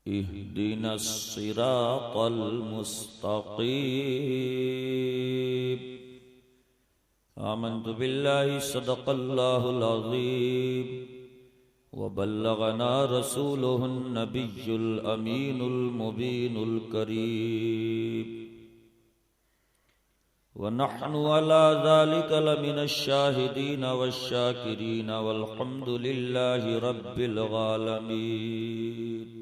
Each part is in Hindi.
इहदिनस सिरातल मुस्तकीम। आमन्तु बिल्लाहि सदक़ल्लाहुल अज़ीम व बल्लगना रसूलुहुन नबियुल अमीनुल मुबीनुल करीम व नहनु अला ज़ालिका लमिनश शाहिदीन वश्शाकिरीन वल्हम्दुलिल्लाहि रब्बिल आलमीन।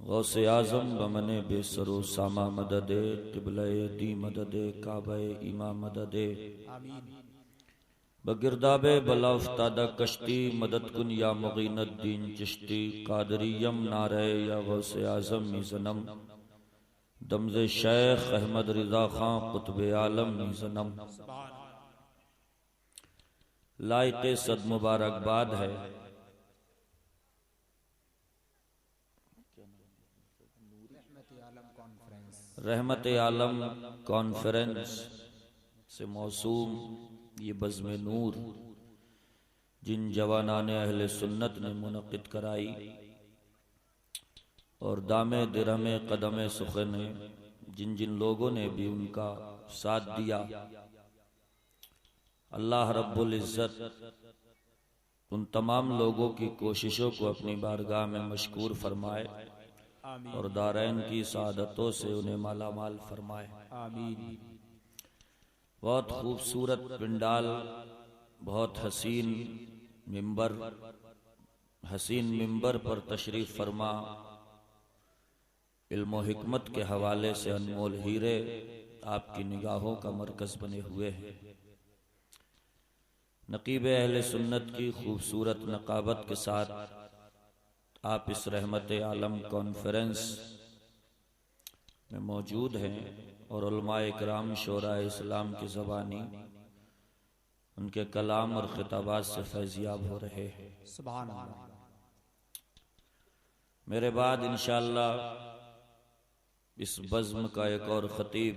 गौसे आज़म बमने बेसरो सामा मददे क़िबले दी मददे काबे इमा मददे बगिरदाबे बला उफ्तादा कश्ती मदद कुन या मुगीनुद्दीन चिश्ती कादरियम नारे या गौसे आज़म मिज़नम दमज़े शेख अहमद रिज़ा खां कुतुबे आलम मिज़नम। लाइक़े सद मुबारकबाद है रहमत आलम कॉन्फ्रेंस से मौसूम ये बज़्म नूर जिन जवानाने अहले सुन्नत ने मुनक़िद कराई और दामे दिरहमे कदमे सुखे ने जिन जिन लोगों ने भी उनका साथ दिया, अल्लाह रब्बुल इज़्ज़त उन तमाम लोगों की कोशिशों को अपनी बारगाह में मशकूर फरमाए और दारैन की सादतों से उन्हें माला माल फरमाए। आमीन। बहुत खूबसूरत पिंडाल, बहुत हसीन मिंबर पर तशरीफ फरमा इल्म व हिकमत के हवाले से अनमोल हीरे आपकी निगाहों का मरकज बने हुए हैं। नकीब अहले सुन्नत की खूबसूरत नकाबत के साथ आप इस रहमत आलम कॉन्फ्रेंस में मौजूद हैं और उलमाए इकराम शोरा इस्लाम की ज़बानी उनके कलाम और खिताबात से फैज़याब हो रहे हैं। सुभान अल्लाह। मेरे बाद इंशाअल्लाह इस बज़्म का एक और खतीब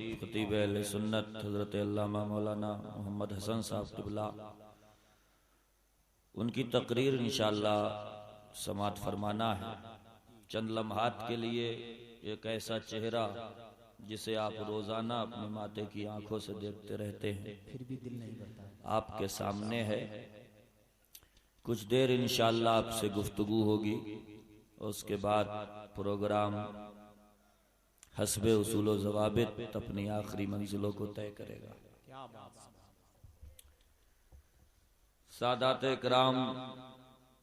अहले सुन्नत हज़रत अल्लामा मौलाना मोहम्मद हसन साहब क़िबला उनकी तकरीर इंशाअल्लाह समात फरमाना है। चंद लम्हात के लिए एक ऐसा चेहरा जिसे आप रोजाना अपने माते की आंखों से देखते रहते हैं, फिर भी दिल नहीं करता, आपके सामने है। कुछ देर इंशाअल्लाह आपसे गुफ्तगू होगी और उसके बाद प्रोग्राम हस्बे उसूल व ज़वाबित अपनी आखिरी मंजिलों को तय करेगा। सादात इकराम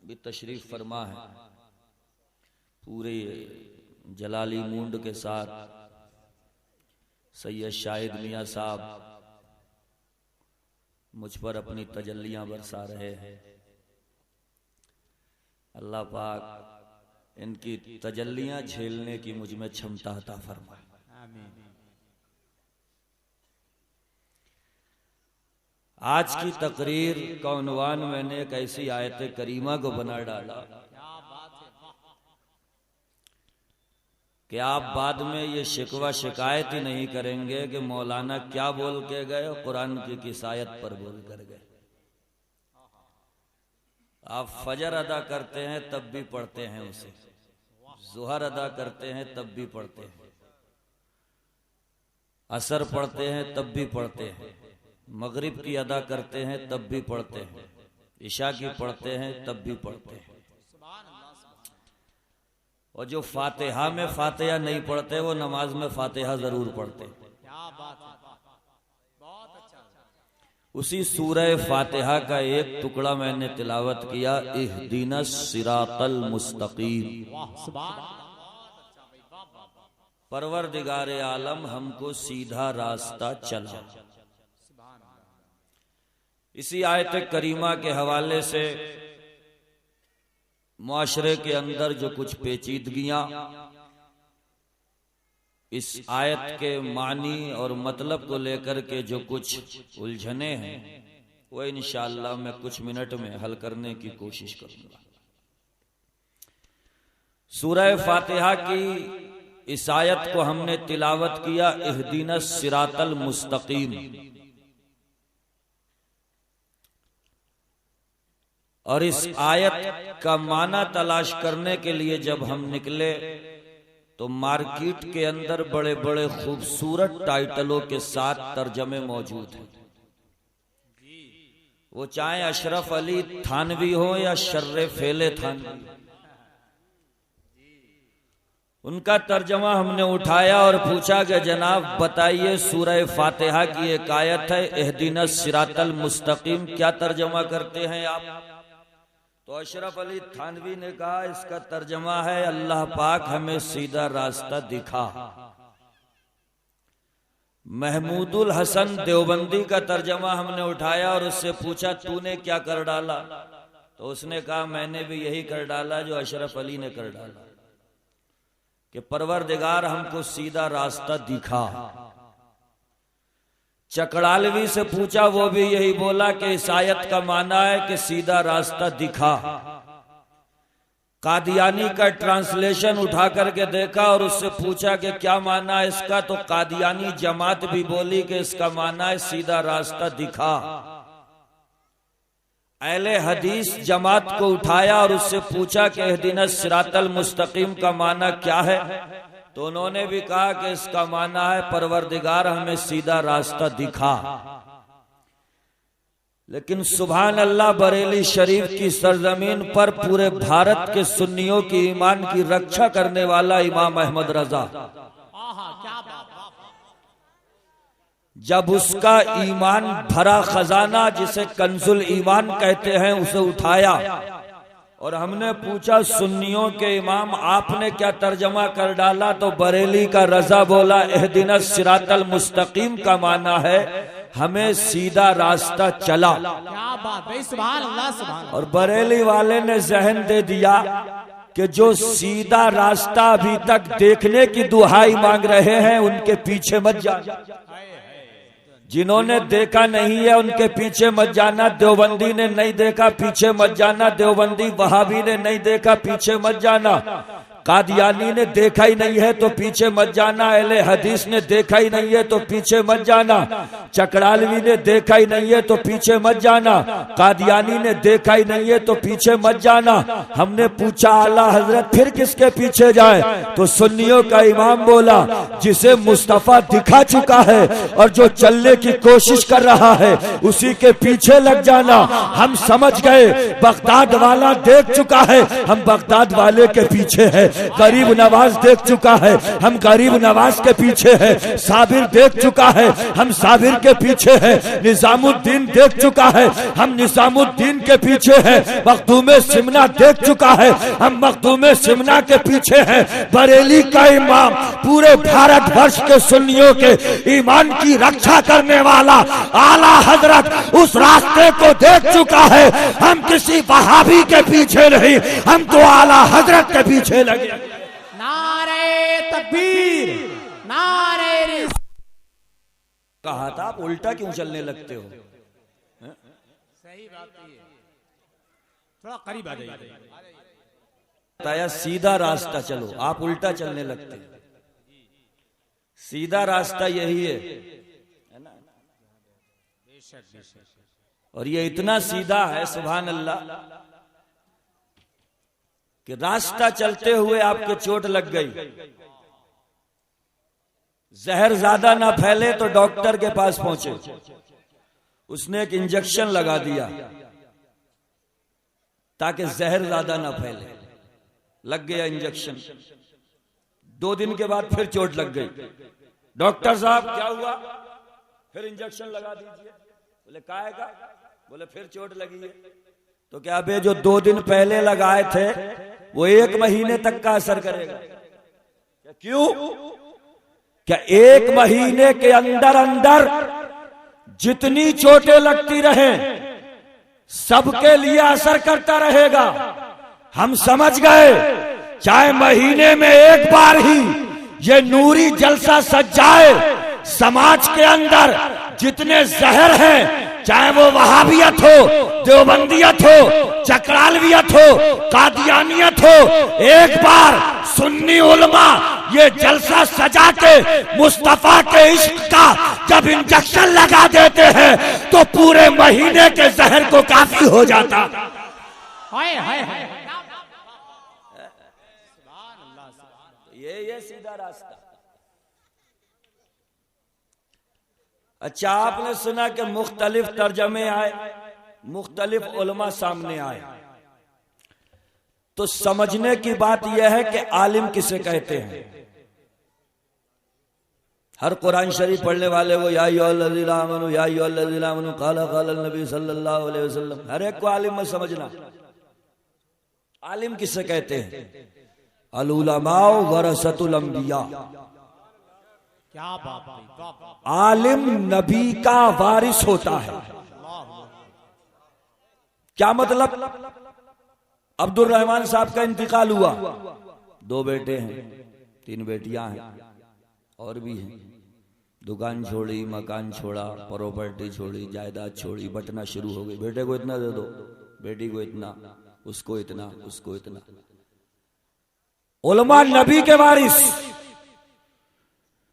भी तशरीफ फरमा है, पूरे जलाली मूंड के साथ सैयद शाहिद मियाँ साहब मुझ पर अपनी तजल्लियां बरसा रहे हैं। अल्लाह पाक इनकी तजल्लियां झेलने की मुझ में क्षमता अता फरमाए। आमीन। आज की तकरीर का उन्वान मैंने एक ऐसी आयत करीमा को बना डाला कि आप बाद में ये शिकवा शिकायत ही नहीं करेंगे कि मौलाना क्या बोल के गए, कुरान की किसायत पर बोल कर गए। आप फजर अदा करते हैं तब भी पढ़ते हैं उसे, ज़ुहर अदा करते हैं तब भी पढ़ते हैं, असर पढ़ते हैं तब भी पढ़ते हैं, मगरिब की अदा करते हैं तब भी पढ़ते हैं, इशा की पढ़ते हैं तब भी पढ़ते हैं। और जो फातिहा में फातिहा नहीं पढ़ते वो नमाज में फातिहा जरूर पढ़ते। उसी सूरह फातिहा का एक टुकड़ा मैंने तिलावत किया, इहदिनस सिरातल मुस्तकीम। परवरदिगारे आलम हमको सीधा रास्ता चला। इसी आयत करीमा के हवाले से मुआशरे के अंदर जो कुछ पेचीदगियां इस आयत के मानी और मतलब को लेकर के जो कुछ उलझने हैं वो इंशाअल्लाह मैं कुछ मिनट में हल करने की कोशिश करूंगा। सूरह फातिहा की इस आयत को हमने तिलावत किया, इहदिनस सिरातल मुस्तकीम। और इस आयत का माना तलाश करने के लिए जब हम निकले तो मार्केट के अंदर बड़े बड़े खूबसूरत टाइटलों के साथ तर्जमे मौजूद हैं। वो चाहे अशरफ अली थानवी हो या शर्रे फेले थानवी, उनका तर्जमा हमने उठाया और पूछा कि जनाब बताइए, सूरह फातिहा की एक आयत है इहदिनस सिरातल मुस्तकीम, क्या तर्जमा करते हैं आप? तो अशरफ अली थानवी ने कहा इसका तर्जमा है अल्लाह पाक हमें सीधा रास्ता दिखा। महमूदुल हसन देवबंदी का तर्जमा हमने उठाया और उससे पूछा तूने क्या कर डाला? तो उसने कहा मैंने भी यही कर डाला जो अशरफ अली ने कर डाला, कि परवरदिगार हमको सीधा रास्ता दिखा। चकड़ालवी से पूछा, वो भी यही बोला कि इस आयत का माना है कि सीधा रास्ता दिखा। कादियानी का ट्रांसलेशन उठा करके देखा और उससे पूछा कि क्या माना है इसका, तो कादियानी जमात भी बोली कि इसका माना है सीधा रास्ता दिखा। अहले हदीस जमात को उठाया और उससे पूछा कि इहदिनस सिरातल मुस्तकीम का माना क्या है, तो उन्होंने भी कहा कि इसका माना है परवरदिगार हमें सीधा रास्ता दिखा। लेकिन सुभान अल्लाह, बरेली शरीफ की सरजमीन पर पूरे भारत के सुन्नियों की ईमान की रक्षा करने वाला इमाम अहमद रजा, जब उसका ईमान भरा खजाना जिसे कंजुल ईमान कहते हैं उसे उठाया और हमने पूछा सुन्नियों के इमाम आपने क्या तर्जमा कर डाला, तो बरेली का रजा बोला इहदिनस सिरातल मुस्तकीम का माना है हमें सीधा रास्ता चला। क्या बात है, सुभान अल्लाह सुभान अल्लाह। और बरेली वाले ने जहन दे दिया कि जो सीधा रास्ता अभी तक देखने की दुहाई मांग रहे हैं उनके पीछे मत जाना, जिन्होंने देखा नहीं है उनके पीछे मत जाना। देवबंदी ने नहीं देखा पीछे मत जाना, देवबंदी वहाबी ने नहीं देखा पीछे मत जाना, कादियानी ने देखा ही नहीं है तो पीछे मत जाना, अहले हदीस ने देखा ही नहीं है तो पीछे मत जाना, चकड़ालवी ने देखा ही नहीं है तो पीछे मत जाना, कादियानी ने देखा ही नहीं है तो पीछे मत जाना। हमने पूछा आला हजरत फिर किसके पीछे जाए, तो सुन्नियों का इमाम बोला जिसे मुस्तफा दिखा चुका है और जो चलने की कोशिश कर रहा है उसी के पीछे लग जाना। हम समझ गए बगदाद वाला देख चुका है, हम बगदाद वाले के पीछे है। गरीब नवाज देख चुका है, हम गरीब नवाज के पीछे है। साबिर देख चुका है, हम साबिर के पीछे है। निजामुद्दीन देख चुका है, हम निजामुद्दीन के पीछे है। मखदूम सिमना देख चुका है, हम मखदूम सिमना के पीछे है। बरेली का इमाम पूरे भारत वर्ष के सुन्नियों के ईमान की रक्षा करने वाला आला हजरत उस रास्ते को देख चुका है। हम किसी वहाबी के पीछे नहीं, हम तो आला हजरत के पीछे लगे। नारे तकबीर, नारे कहा था आप उल्टा क्यों चलने लगते हो? सही बात है, थोड़ा करीब आ जाइए। बताया सीधा रास्ता चलो, आप उल्टा चलने लगते। सीधा रास्ता यही है ना? और ये इतना सीधा है सुभान अल्लाह कि रास्ता चलते हुए आपके चोट लग गई, जहर ज्यादा ना फैले तो डॉक्टर के पास पहुंचे, उसने एक इंजेक्शन लगा दिया ताकि जहर ज्यादा ना फैले। लग गया इंजेक्शन, 2 दिन के बाद फिर चोट लग गई। डॉक्टर साहब क्या हुआ? फिर इंजेक्शन लगा दीजिए। बोले काहे का? बोले फिर चोट लगी है। तो क्या बे जो 2 दिन पहले लगाए थे वो 1 महीने तक का असर करेगा? क्यों? क्या 1 महीने के अंदर अंदर जितनी चोटें लगती रहे सबके लिए असर करता रहेगा? हम समझ गए चाहे महीने में 1 बार ही ये नूरी जलसा सज जाए, समाज के अंदर जितने जहर हैं, चाहे वो वहाबियत हो, देवबंदियत हो, चकरालवियत हो, कादियानियत हो, एक बार सुन्नी उलमा ये जलसा सजा के मुस्तफा के इश्क का जब इंजेक्शन लगा देते हैं तो पूरे महीने के जहर को काफी हो जाता। हाय हाय हाय ये सीधा रास्ता। अच्छा, आपने सुना कि मुख्तलिफ तर्जमे आए, मुख्तलिफ उलमा सामने आए, तो समझने की बात यह है कि आलिम किसे कहते हैं। हर कुरान शरीफ पढ़ने वाले वो या अय्युहल्लज़ीना आमनू या अय्युहल्लज़ीना आमनू क़ाला क़ाला नबी सल्लल्लाहु अलैहि वसल्लम, हर एक को आलिम में समझना। आलिम किसे कहते हैं? अल उलमा वरसतुल अंबिया। क्या बात है। आलिम नबी का वारिस होता है। क्या मतलब? अब्दुल रहमान साहब का इंतकाल हुआ, 2 बेटे हैं, 3 बेटियां हैं और भी हैं। दुकान छोड़ी, मकान छोड़ा, प्रॉपर्टी छोड़ी, जायदाद छोड़ी, बंटना शुरू हो गई। बेटे को इतना दे दो, बेटी को इतना, उसको इतना, उसको इतना। उलमा नबी के वारिस।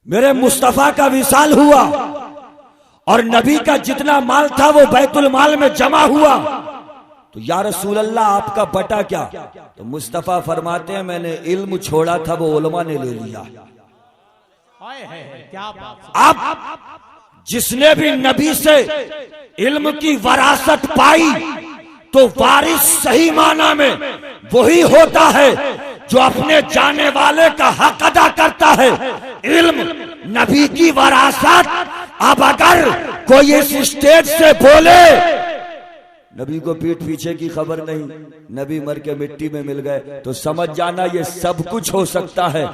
मेरे मुस्तफा का विसाल हुआ और नबी का जितना माल था वो बैतुल माल में जमा हुआ, तो या रसूल अल्लाह आपका बटा क्या? तो मुस्तफा फरमाते हैं मैंने इल्म छोड़ा था वो उलमा ने ले लिया। क्या बात। अब जिसने भी नबी से इल्म की वरासत पाई तो वारिस सही माना में वही होता है जो अपने जाने वाले का हक अदा करता है। इल्म नबी की वरासत। अब अगर कोई इस स्टेज से बोले नबी को पीठ पीछे की खबर नहीं, नबी मर के मिट्टी में मिल गए, तो समझ जाना ये सब कुछ हो सकता है,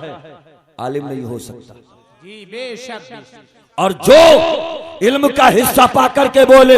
आलिम नहीं हो सकता। जी बेशक। और जो इल्म का हिस्सा पाकर के बोले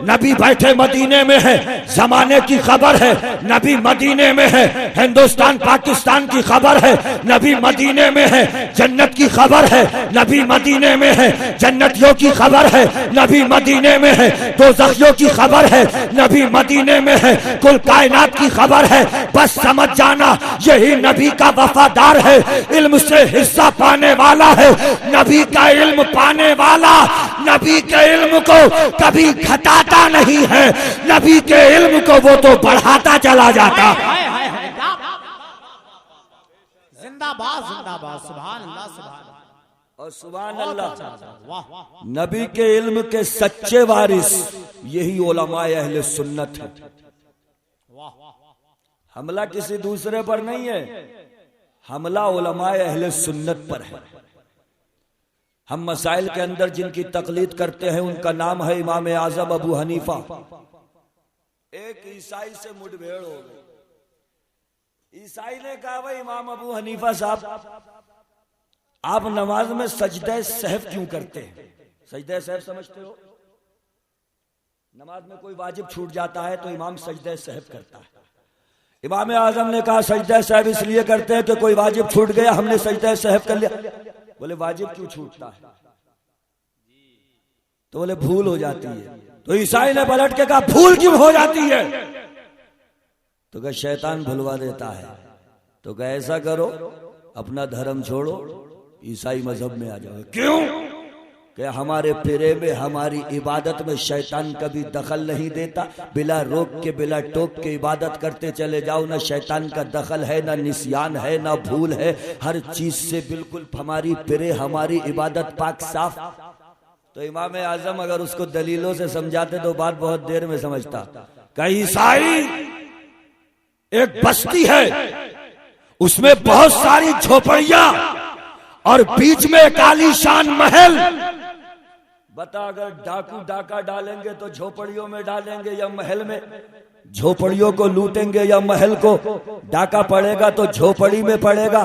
नबी बैठे मदीने में है, जमाने की खबर है, नबी मदीने में है, हिंदुस्तान पाकिस्तान की खबर है, नबी मदीने में है, जन्नत की खबर है, नबी मदीने में है, जन्नतियों की खबर है, नबी मदीने में है, दोज़खियों की खबर है, नबी मदीने में है, कुल कायनात की खबर है, बस समझ जाना यही नबी का वफादार है, इल्म से हिस्सा पाने वाला है, नबी का इल्म पाने वाला नबी के इल्म को कभी घटाता नहीं है, नबी के इल्म को वो तो बढ़ाता चला जाता। जिंदाबाद जिंदाबाद, सुभान अल्लाह सुभान और सुभान अल्लाह। वाह। नबी के इल्म के सच्चे वारिस यही उलमाए अहले सुन्नत है। हमला किसी दूसरे पर नहीं है, हमला उलमाए अहले सुन्नत पर है। हम मसाइल के अंदर जिनकी तकलीद करते हैं उनका नाम है इमाम आजम अबू हनीफा। एक ईसाई से मुठभेड़ हो गई। ईसाई ने कहा भाई इमाम अबू हनीफा साहब, आप नमाज में सजदे सहव क्यों करते हैं? सजदे सहव समझते हो? नमाज में कोई वाजिब छूट जाता है तो इमाम सजदे सहव करता है। इमाम आजम ने कहा सजदे सहव इसलिए करते हैं कि कोई वाजिब छूट गया, हमने सजदे सहव कर लिया। बोले वाजिब क्यों छूटता है? तो बोले भूल हो जाती है। तो ईसाई ने पलट के कहा भूल क्यों हो जाती है? तो कहा शैतान भुलवा देता है। तो कहा ऐसा करो अपना धर्म छोड़ो, ईसाई मजहब में आ जाओ। क्यों? कि हमारे फिरे में हमारी इबादत में शैतान कभी दखल नहीं देता, बिला रोक के बिला टोक के इबादत करते चले जाओ, ना शैतान का दखल है, ना निस्यान है, ना भूल है, हर चीज से बिल्कुल हमारी फिरे, हमारी इबादत पाक साफ। तो इमाम आजम अगर उसको दलीलों से समझाते तो बात बहुत देर में समझता। कई ईसाई एक बस्ती है, उसमें बहुत सारी झोपड़ियां और बीच में एक आलीशान महल। बता अगर डाकू डाका डालेंगे तो झोपड़ियों में डालेंगे या महल में? झोपड़ियों को लूटेंगे या महल को? डाका पड़ेगा तो झोपड़ी में पड़ेगा,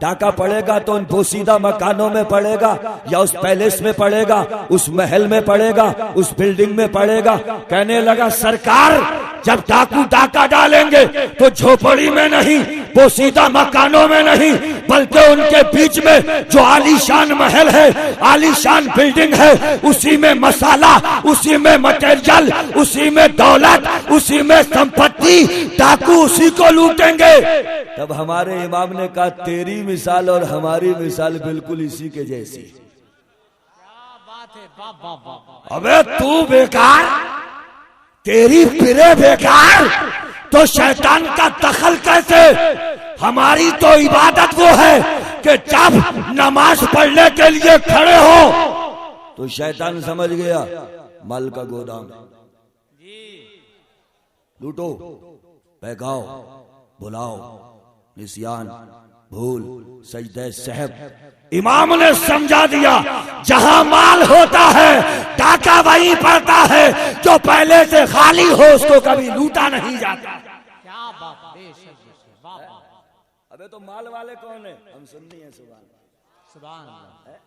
डाका पड़ेगा तो उन पोसीदा मकानों में पड़ेगा, या उस पैलेस में पड़ेगा, उस महल में पड़ेगा, उस बिल्डिंग में पड़ेगा। कहने लगा सरकार जब डाकू डाका डालेंगे तो झोपड़ी में नहीं, पोसीदा मकानों में नहीं, बल्कि उनके बीच में जो आलीशान महल है, आलीशान बिल्डिंग है, उसी में मसाला, उसी में मटेरियल, उसी में दौलत, उसी में संपत्ति, डाकू उसी को लूटेंगे। तब हमारे इमाम ने कहा तेरी मिसाल और हमारी मिसाल बिल्कुल इसी के जैसी। क्या बात है। अबे तू बेकार, तेरी फिरे बेकार, तो शैतान का दखल कैसे? हमारी तो इबादत वो है कि जब नमाज पढ़ने के लिए खड़े हो तो शैतान समझ गया माल का गोदाम, लूटो, बहकाओ, बुलाओ, निस्यान, भूल, सजदे सहब। इमाम ने समझा दिया जहां माल होता है डाका वहीं पड़ता है, जो पहले से खाली हो उसको कभी लूटा नहीं जाता। क्या बात, बेशक वाह वाह। अबे तो माल वाले कौन है? हम सुन्नी हैं। सुभान अल्लाह।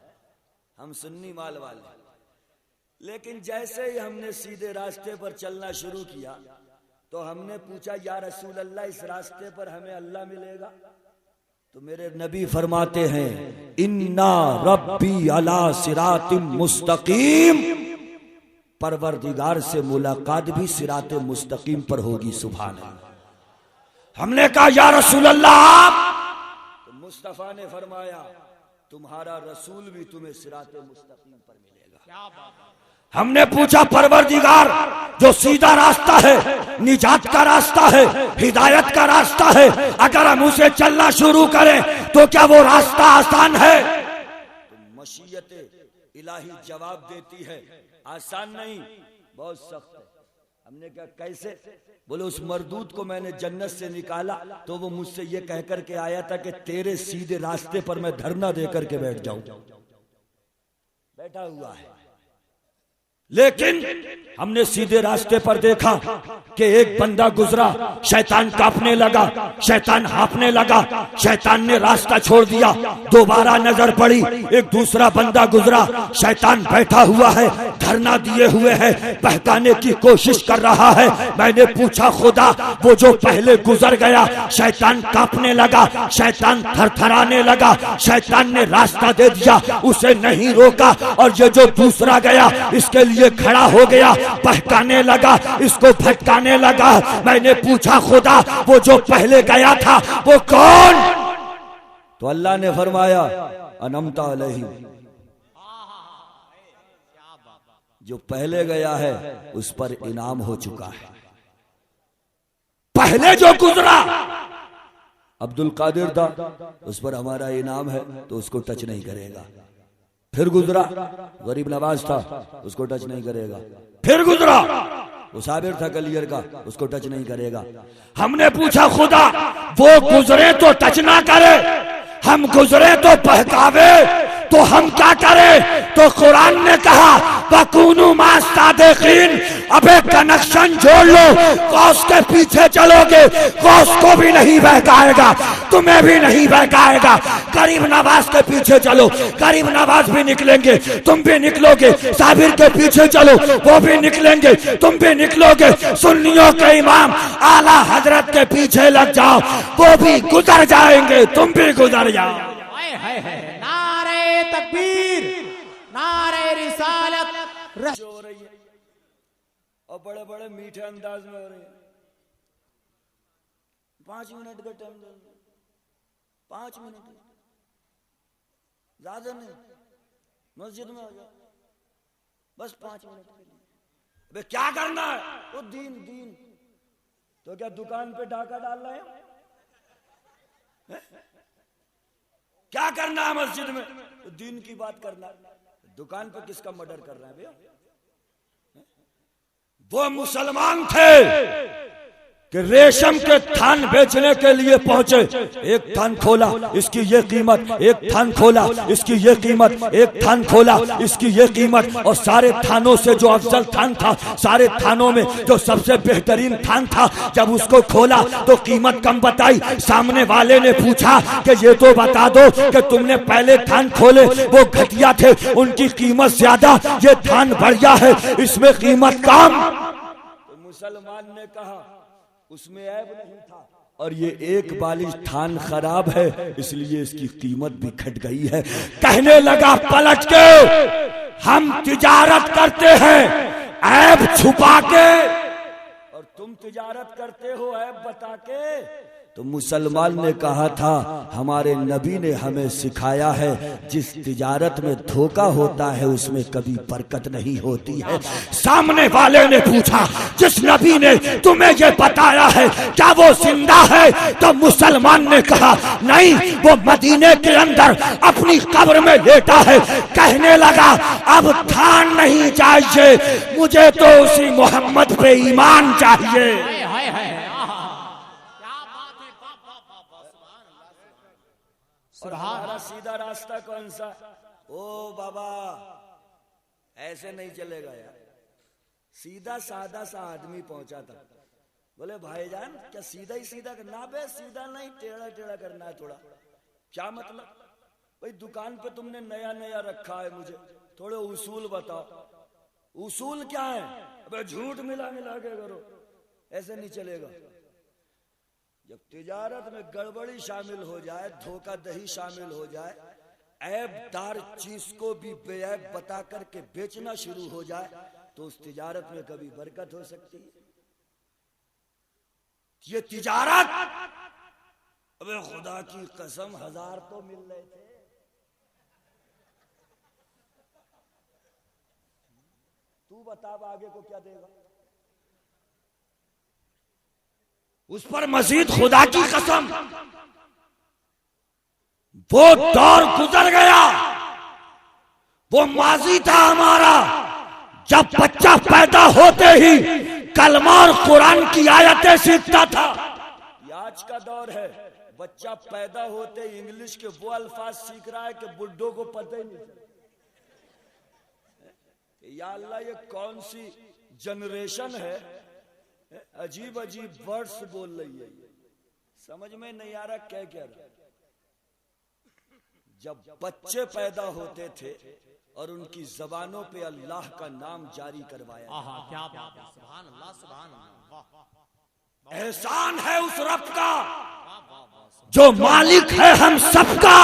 हम सुन्नी माल वाले। लेकिन जैसे ही हमने सीधे रास्ते पर चलना शुरू किया तो हमने पूछा या रसूल अल्लाह इस रास्ते पर हमें अल्लाह मिलेगा? तो मेरे नबी फरमाते हैं इन्ना रब्बी अला सिरातिम मुस्तकीम, परवरदिगार से मुलाकात भी सिराते मुस्तकीम पर होगी। सुभान अल्लाह। हमने कहा या रसूल अल्लाह आप? तो मुस्तफा ने फरमाया तुम्हारा रसूल भी तुम्हें सिराते मुस्तकीम पर मिलेगा। क्या बात। हमने पूछा परवरदिगार जो सीधा रास्ता है, निजात का रास्ता है, हिदायत का रास्ता है, अगर हम उसे चलना शुरू करें तो क्या वो रास्ता आसान है? तो मशीयत इलाही जवाब देती है आसान नहीं, बहुत सख्त है। हमने कहा कैसे? बोले उस मरदूद को मैंने जन्नत से निकाला तो वो मुझसे ये कह करके आया था कि तेरे सीधे रास्ते पर मैं धरना दे करके बैठ जाऊं। बैठा हुआ है। लेकिन हमने सीधे रास्ते पर देखा कि एक बंदा गुजरा, शैतान कांपने लगा, शैतान हाँफने लगा, शैतान ने रास्ता छोड़ दिया। दोबारा नजर पड़ी, एक दूसरा बंदा गुजरा, शैतान बैठा हुआ है, धरना दिए हुए है, बहकाने की कोशिश कर रहा है। मैंने पूछा खुदा वो जो पहले गुजर गया, शैतान कांपने लगा, शैतान थरथराने लगा, शैतान ने रास्ता दे दिया, उसे नहीं रोका, और ये जो दूसरा गया इसके लिए खड़ा हो गया, बहकाने लगा, इसको भटकाने लगा। मैंने पूछा खुदा वो जो पहले गया था वो कौन? तो अल्लाह ने फरमाया अनमता अलैहि, जो पहले गया है उस पर इनाम हो चुका है। पहले जो गुजरा अब्दुल कादिर था, उस पर हमारा इनाम है तो उसको टच नहीं करेगा। फिर गुजरा गरीब नवाज था, उसको टच नहीं करेगा। फिर गुजरा वो साबिर था कलियर का, उसको टच नहीं करेगा। हमने पूछा खुदा वो गुजरे तो टच ना करे, हम गुजरे तो बहकावे, तो हम क्या करें? तो कुरान ने कहा वकूनु मास सादिकीन, अबे कनेक्शन जोड़ लो, गौस के पीछे चलोगे गौस को भी नहीं बहकाएगा, तुम्हें भी नहीं बहकाएगा। गरीब नवाज के पीछे चलो, गरीब नवाज भी निकलेंगे, तुम भी निकलोगे। साबिर के पीछे चलो, वो भी निकलेंगे, तुम भी निकलोगे। सुन्नियों के इमाम आला हजरत के पीछे लग जाओ, वो भी गुजर जाएंगे, तुम भी गुजर जाओ। नारे तकबीर, नारे रिसालत हो रही है और बड़े बड़े मीठे अंदाज में हो रही है। 5 मिनट का टाइम दो, 5 मिनट ज्यादा नहीं, मस्जिद में हो जाओ बस 5 मिनट के लिए। अबे क्या करना है? वो दीन दीन तो क्या दुकान पे डाका डाल रहे हैं? क्या करना है मस्जिद में? तो दीन की बात करना। दुकान पे किसका मर्डर कर रहे हैं भैया? वो मुसलमान थे कि रेशम के थान बेचने के लिए पहुंचे। एक थान खोला, इसकी ये कीमत, एक थान खोला, इसकी ये कीमत, एक थान खोला, इसकी ये कीमत। और सारे थानों से जो अफजल थान था, सारे थानों में जो सबसे बेहतरीन थान था, जब उसको खोला तो कीमत कम बताई। सामने वाले ने पूछा कि ये तो बता दो कि तुमने पहले थान खोले वो घटिया थे, उनकी कीमत ज्यादा, ये थान बढ़िया है, इसमें कीमत कम। तो मुसलमान ने कहा उसमें ऐब नहीं था, और ये एक बालिश थान खराब है इसलिए इसकी कीमत भी घट गई है। कहने लगा पलट के हम तिजारत करते हैं ऐब छुपा के, और तुम तिजारत करते हो ऐब बता के। तो मुसलमान ने कहा था हमारे नबी ने हमें सिखाया है जिस तिजारत में धोखा होता है उसमें कभी बरकत नहीं होती है। सामने वाले ने पूछा जिस नबी ने तुम्हें ये बताया है क्या वो जिंदा है? तो मुसलमान ने कहा नहीं, वो मदीने के अंदर अपनी कब्र में लेटा है। कहने लगा अब ध्यान नहीं चाहिए, मुझे तो उसी मोहम्मद पे ईमान चाहिए। और हमारा सीधा रास्ता कौन सा? ओ बाबा ऐसे नहीं चलेगा यार। सीधा सादा सा आदमी पहुंचा था, बोले भाईजान क्या सीधा ही सीधा करना? बे सीधा नहीं, टेढ़ा टेढ़ा करना है थोड़ा। क्या मतलब? भाई दुकान पे तुमने नया नया रखा है, मुझे थोड़े उसूल बताओ। उसूल क्या है? अबे झूठ मिला मिला के करो, ऐसे नहीं चलेगा। जब तिजारत में गड़बड़ी शामिल हो जाए, धोखाधड़ी शामिल हो जाए, ऐबदार चीज को भी बेऐब बता करके बेचना शुरू हो जाए, तो उस तिजारत में कभी बरकत हो सकती है? ये तिजारत, अबे खुदा की कसम 1000 तो मिल रहे थे। तू बता आगे को क्या देगा? उस पर मजीद खुदा की कसम वो दौर गुजर गया, वो माजी था हमारा जब बच्चा पैदा होते ही कलमा और कुरान की आयतें सीखता था। ये आज का दौर है, बच्चा पैदा होते ही इंग्लिश के वो अल्फाज सीख रहा है कि बुड्ढों को पता ही नहीं। या अल्लाह, ये कौन सी जनरेशन है, अजीब अजीब वर्ड्स बोल रही है, समझ में नहीं आ रहा क्या क्या रहा। जब बच्चे पैदा होते थे और उनकी जबानों पे अल्लाह का नाम जारी करवाया, क्या बात है, सुभान अल्लाह, सुभान अल्लाह। एहसान है उस रब का जो मालिक है हम सबका।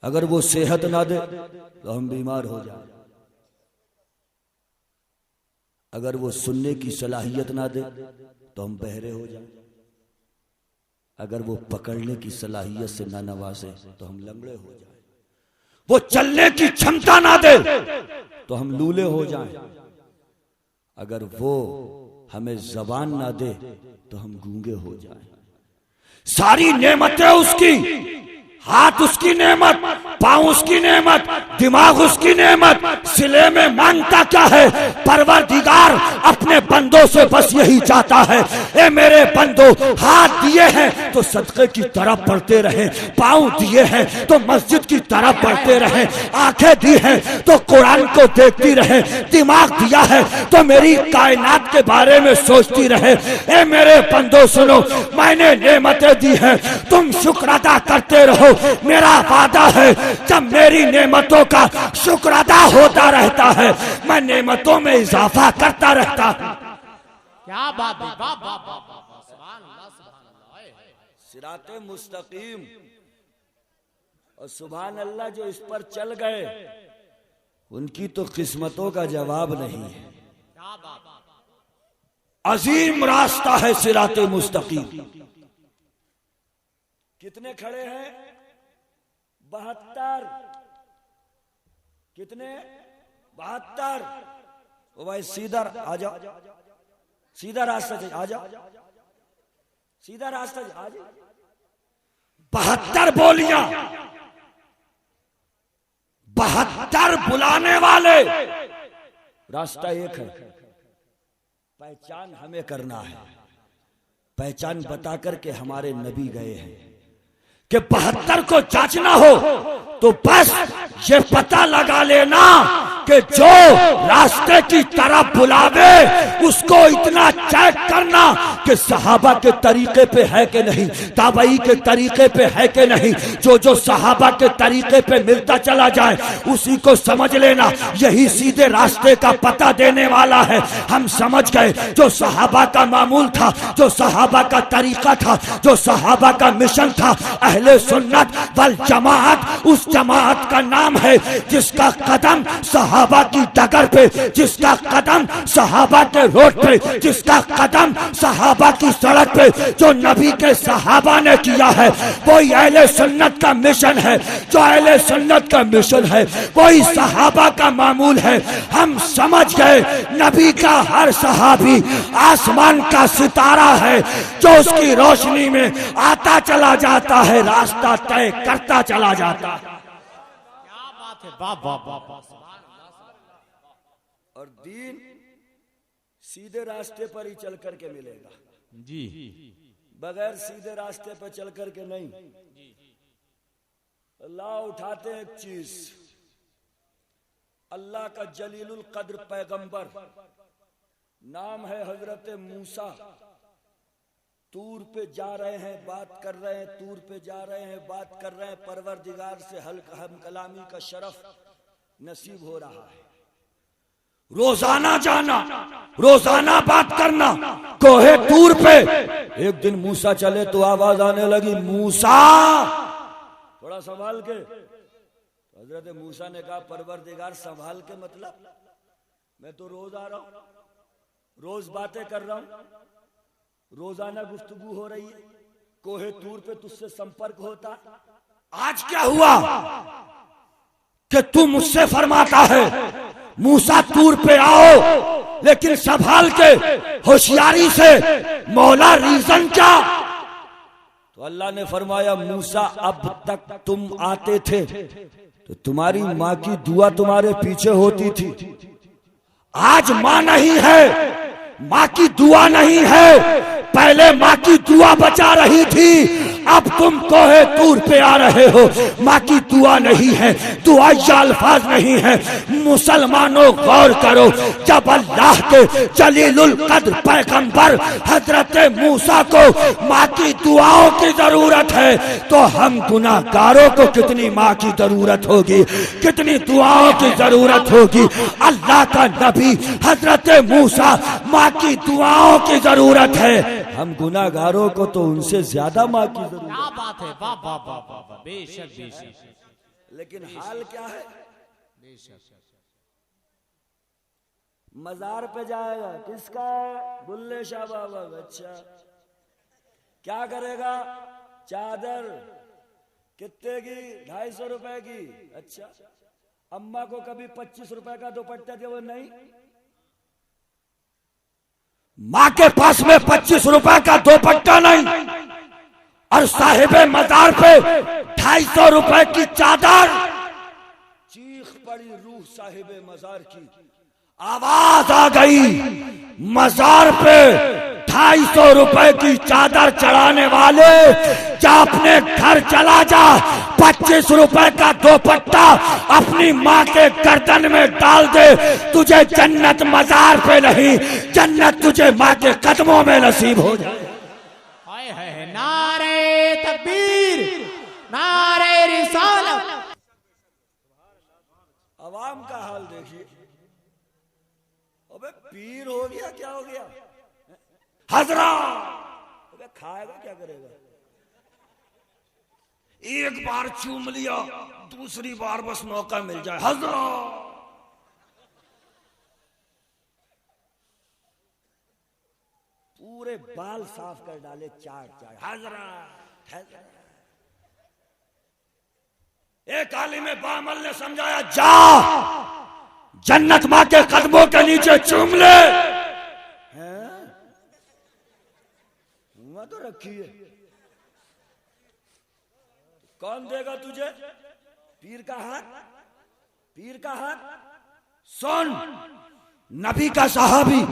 अगर वो सेहत ना दे तो हम बीमार हो जाए, अगर वो सुनने की सलाहियत ना दे तो हम बहरे हो जाए, अगर वो पकड़ने की सलाहियत से ना नवाजे तो हम लंगड़े हो जाए, वो चलने की क्षमता ना दे तो हम लूले हो जाएं, अगर वो हमें जबान ना दे तो हम गूंगे हो जाएं। सारी नेमतें उसकी, हाथ उसकी नेमत, पांव उसकी नेमत, दिमाग उसकी नेमत, सिले में मांगता क्या है? परवरदिगार अपने बंदों से बस यही चाहता है, ए मेरे बंदो हाथ दिए हैं तो सदके की तरफ बढ़ते रहे, पांव दिए हैं तो मस्जिद की तरफ बढ़ते रहे, आंखें दी हैं तो कुरान को देखती रहे, दिमाग दिया है तो मेरी कायनात के बारे में सोचती रहे। ए मेरे बंदो सुनो, मैंने नेमतें दी हैं, तुम शुक्र अदा करते रहो। मेरा वादा है जब मेरी नेमतों का शुक्र अदा होता रहता है मैं नेमतों में इजाफा करता रहता हूं। क्या बात है, वाह वाह वाह वाह, सुभान अल्लाह, सुभान अल्लाह। सिराते मुस्तकीम और सुभान अल्लाह जो इस पर चल गए उनकी तो किस्मतों का जवाब नहीं है। क्या बात, अजीम रास्ता है सिराते मुस्तकीम। कितने खड़े हैं? 72। कितने? 72। ओ भाई सीधा आ जाओ, सीधा रास्ता चाहिए, आ जाओ, सीधा रास्ता आ जाओ। 72 बोलियां, 72 बुलाने वाले। रास्ता एक है, पहचान हमें करना है। पहचान बता करके हमारे नबी गए हैं कि 72 को जांचना हो तो बस ये पता लगा लेना कि जो रास्ते की तरफ बुलावे उसको इतना चेक करना कि सहाबा के तरीके पे है कि नहीं, ताबई के तरीके पे है कि नहीं। जो सहाबा के तरीके पे मिलता चला जाए उसी को समझ लेना, यही सीधे रास्ते का पता देने वाला है। हम समझ गए जो सहाबा का मामूल था, जो सहाबा का तरीका था, जो सहाबा का मिशन था, अहले सुन्नत वल जमाअत, उस जमाअत का नाम है जिसका कदम सहाबा सहाबा की डगर पे, जिसका कदम सहाबा के रोड पे, जिसका कदम सहाबा की सड़क पे, जो नबी के सहाबा ने किया है, वही अहले सुन्नत का मिशन है। जो अहले सुन्नत का मिशन है वही सहाबा का मामूल है। हम समझ गए नबी का हर सहाबी आसमान का सितारा है, जो उसकी रोशनी में आता चला जाता है, रास्ता तय करता चला जाता है। क्या बात है, वाह वाह वाह वाह, सुभान अल्लाह। और दीन सीधे रास्ते पर ही चल करके मिलेगा जी, बगैर सीधे रास्ते पर चल करके नहीं। अल्लाह उठाते एक चीज, अल्लाह का जलीलुल कद्र पैगंबर, नाम है हजरत मूसा, तूर पे जा रहे हैं, बात कर रहे हैं, तूर पे जा रहे हैं, बात कर रहे हैं, परवरदिगार से हम कलामी का शरफ नसीब हो रहा है। रोजाना जाना, रोजाना बात करना, कोहे तूर पे। एक दिन मूसा चले तो आवाज आने लगी, मूसा थोड़ा संभाल के। हजरत मूसा ने कहा, परवरदिगार संभाल के मतलब, मैं तो रोज आ रहा हूं, रोज बातें कर रहा हूं, रोजाना गुफ्तगू हो रही है, कोहे तूर पे तुझसे संपर्क होता, आज क्या हुआ कि तू मुझसे फरमाता है मूसा तूर पे आओ, लेकिन संभाल के, होशियारी से। मौला रीजन क्या? तो अल्लाह ने फरमाया, मूसा अब तक तुम आते थे तो तुम्हारी माँ की दुआ तुम्हारे पीछे होती थी, आज माँ नहीं है, माँ की दुआ नहीं है। पहले माँ की दुआ बचा रही थी, अब तुम कोहे तूर पे आ रहे हो, माँ की दुआ नहीं है, दुआ या अल्फाज नहीं है। मुसलमानों गौर करो, जब अल्लाह के जलीलुल कद्र पैगंबर हजरत मूसा को माँ की दुआओं की जरूरत है, तो हम गुनाहगारों को कितनी माँ की जरूरत होगी, कितनी दुआओं की जरूरत होगी। अल्लाह का नबी हजरत मूसा, माँ की दुआओं की जरूरत है, हम गुनाहगारों को तो उनसे ज्यादा माँ की जरूरत। क्या बात है, वाह वाह वाह वाह वाह, बेशक बेशक। लेकिन हाल क्या है? बेशक मजार पे जाएगा, किसका है? बुल्ले शाह बाबा। अच्छा, क्या करेगा? चादर कितने की? 250 रुपए की। अच्छा, अम्मा को कभी 25 रुपए का दुपट्टा दे, वो नहीं। माँ के पास में 25 रुपए का दुपट्टा नहीं, और साहिबे मजार पे 250 रुपए की चादर। चीख पड़ी रूह साहिबे मजार की, आवाज आ गई, मजार पे 250 रुपए की चादर चढ़ाने वाले, जा अपने घर चला जा, 25 रुपए का दुपट्टा अपनी माँ के गर्दन में डाल दे, तुझे जन्नत मजार पे नहीं, जन्नत तुझे माँ के कदमों में नसीब हो जाए। हाय हाय, नारे तकबीर, नारे रिसालत। अवाम का हाल देखिए, अबे पीर हो गया, क्या हो गया? हजरा, अबे खाएगा क्या करेगा? एक बार चूम लिया, दूसरी बार बस मौका मिल जाए, हजरा। पूरे बाल साफ कर डाले, चाट चाट, हजरा हजरा। एक आलिम बामल ने समझाया, जा जन्नत माँ के कदमों के नीचे चूम ले। हुआ तो रखी है, कौन देगा तुझे? पीर का हाथ, पीर का हाथ। सुन, नबी का सहाबी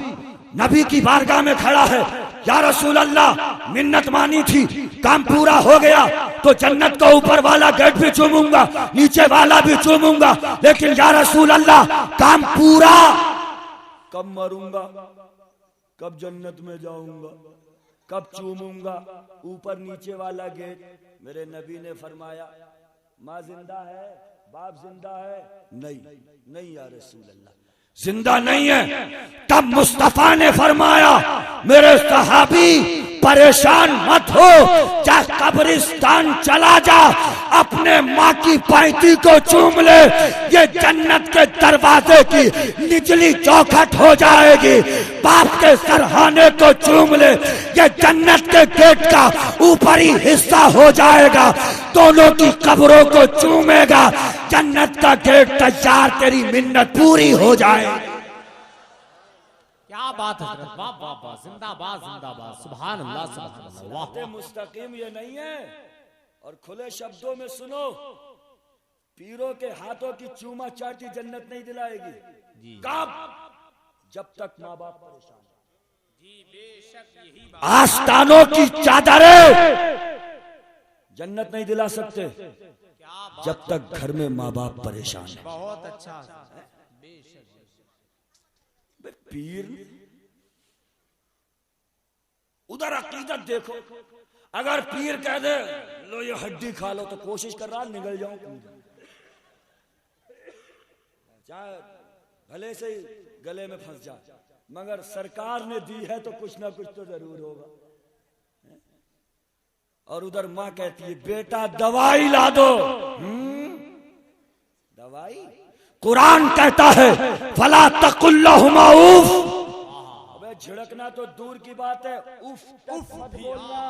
नबी की बारगाह में खड़ा है, या रसूल अल्लाह, मिन्नत मानी थी, काम पूरा हो गया तो जन्नत का ऊपर वाला गेट भी चूमूंगा, नीचे वाला भी चूमूंगा, लेकिन या रसूल अल्लाह, काम पूरा कब मरूंगा, कब जन्नत में जाऊंगा, कब चूमूंगा ऊपर नीचे वाला गेट? मेरे नबी ने फरमाया, माँ जिंदा है, बाप जिंदा है? नहीं, नहीं या रसूल अल्लाह। जिंदा नहीं है। तब मुस्तफा ने फरमाया, मेरे सहाबी परेशान मत हो, जा कब्रिस्तान चला जा, अपने माँ की पैती को चूम ले, ये जन्नत के दरवाजे की निचली चौखट हो जाएगी। बाप के सरहाने को चूम ले, ये जन्नत के गेट का ऊपरी हिस्सा हो जाएगा। दोनों की कब्रों को चूमेगा, जन्नत का गेट तैयार, तेरी मिन्नत पूरी हो जाएगी। क्या बात है, वाह वाह वाह, जिंदाबाद जिंदाबाद, सुभान अल्लाह सुभान अल्लाह, वाह। मुस्तकीम ये नहीं है। और खुले शब्दों में सुनो, पीरों के हाथों की चूमा चाटी जन्नत नहीं दिलाएगी। कब? जब तक माँ बाप परेशान। जी बेशक यही बात। आस्तानों की चादरें जन्नत नहीं दिला सकते जब तक घर में माँ बाप परेशान है। बहुत अच्छा, पीर उधर अकीदत देखो, अगर पीर कह दे लो ये हड्डी खा लो तो कोशिश कर रहा निकल जाऊं, चाहे भले से ही गले में फंस जा, मगर सरकार ने दी है तो कुछ ना कुछ तो जरूर होगा। और उधर माँ कहती है बेटा दवाई ला दो। दवाई? कुरान कहता है फला तकुल्लहुमा उफ। अबे झिड़कना तो दूर की बात है, उफ तक मत बोलना।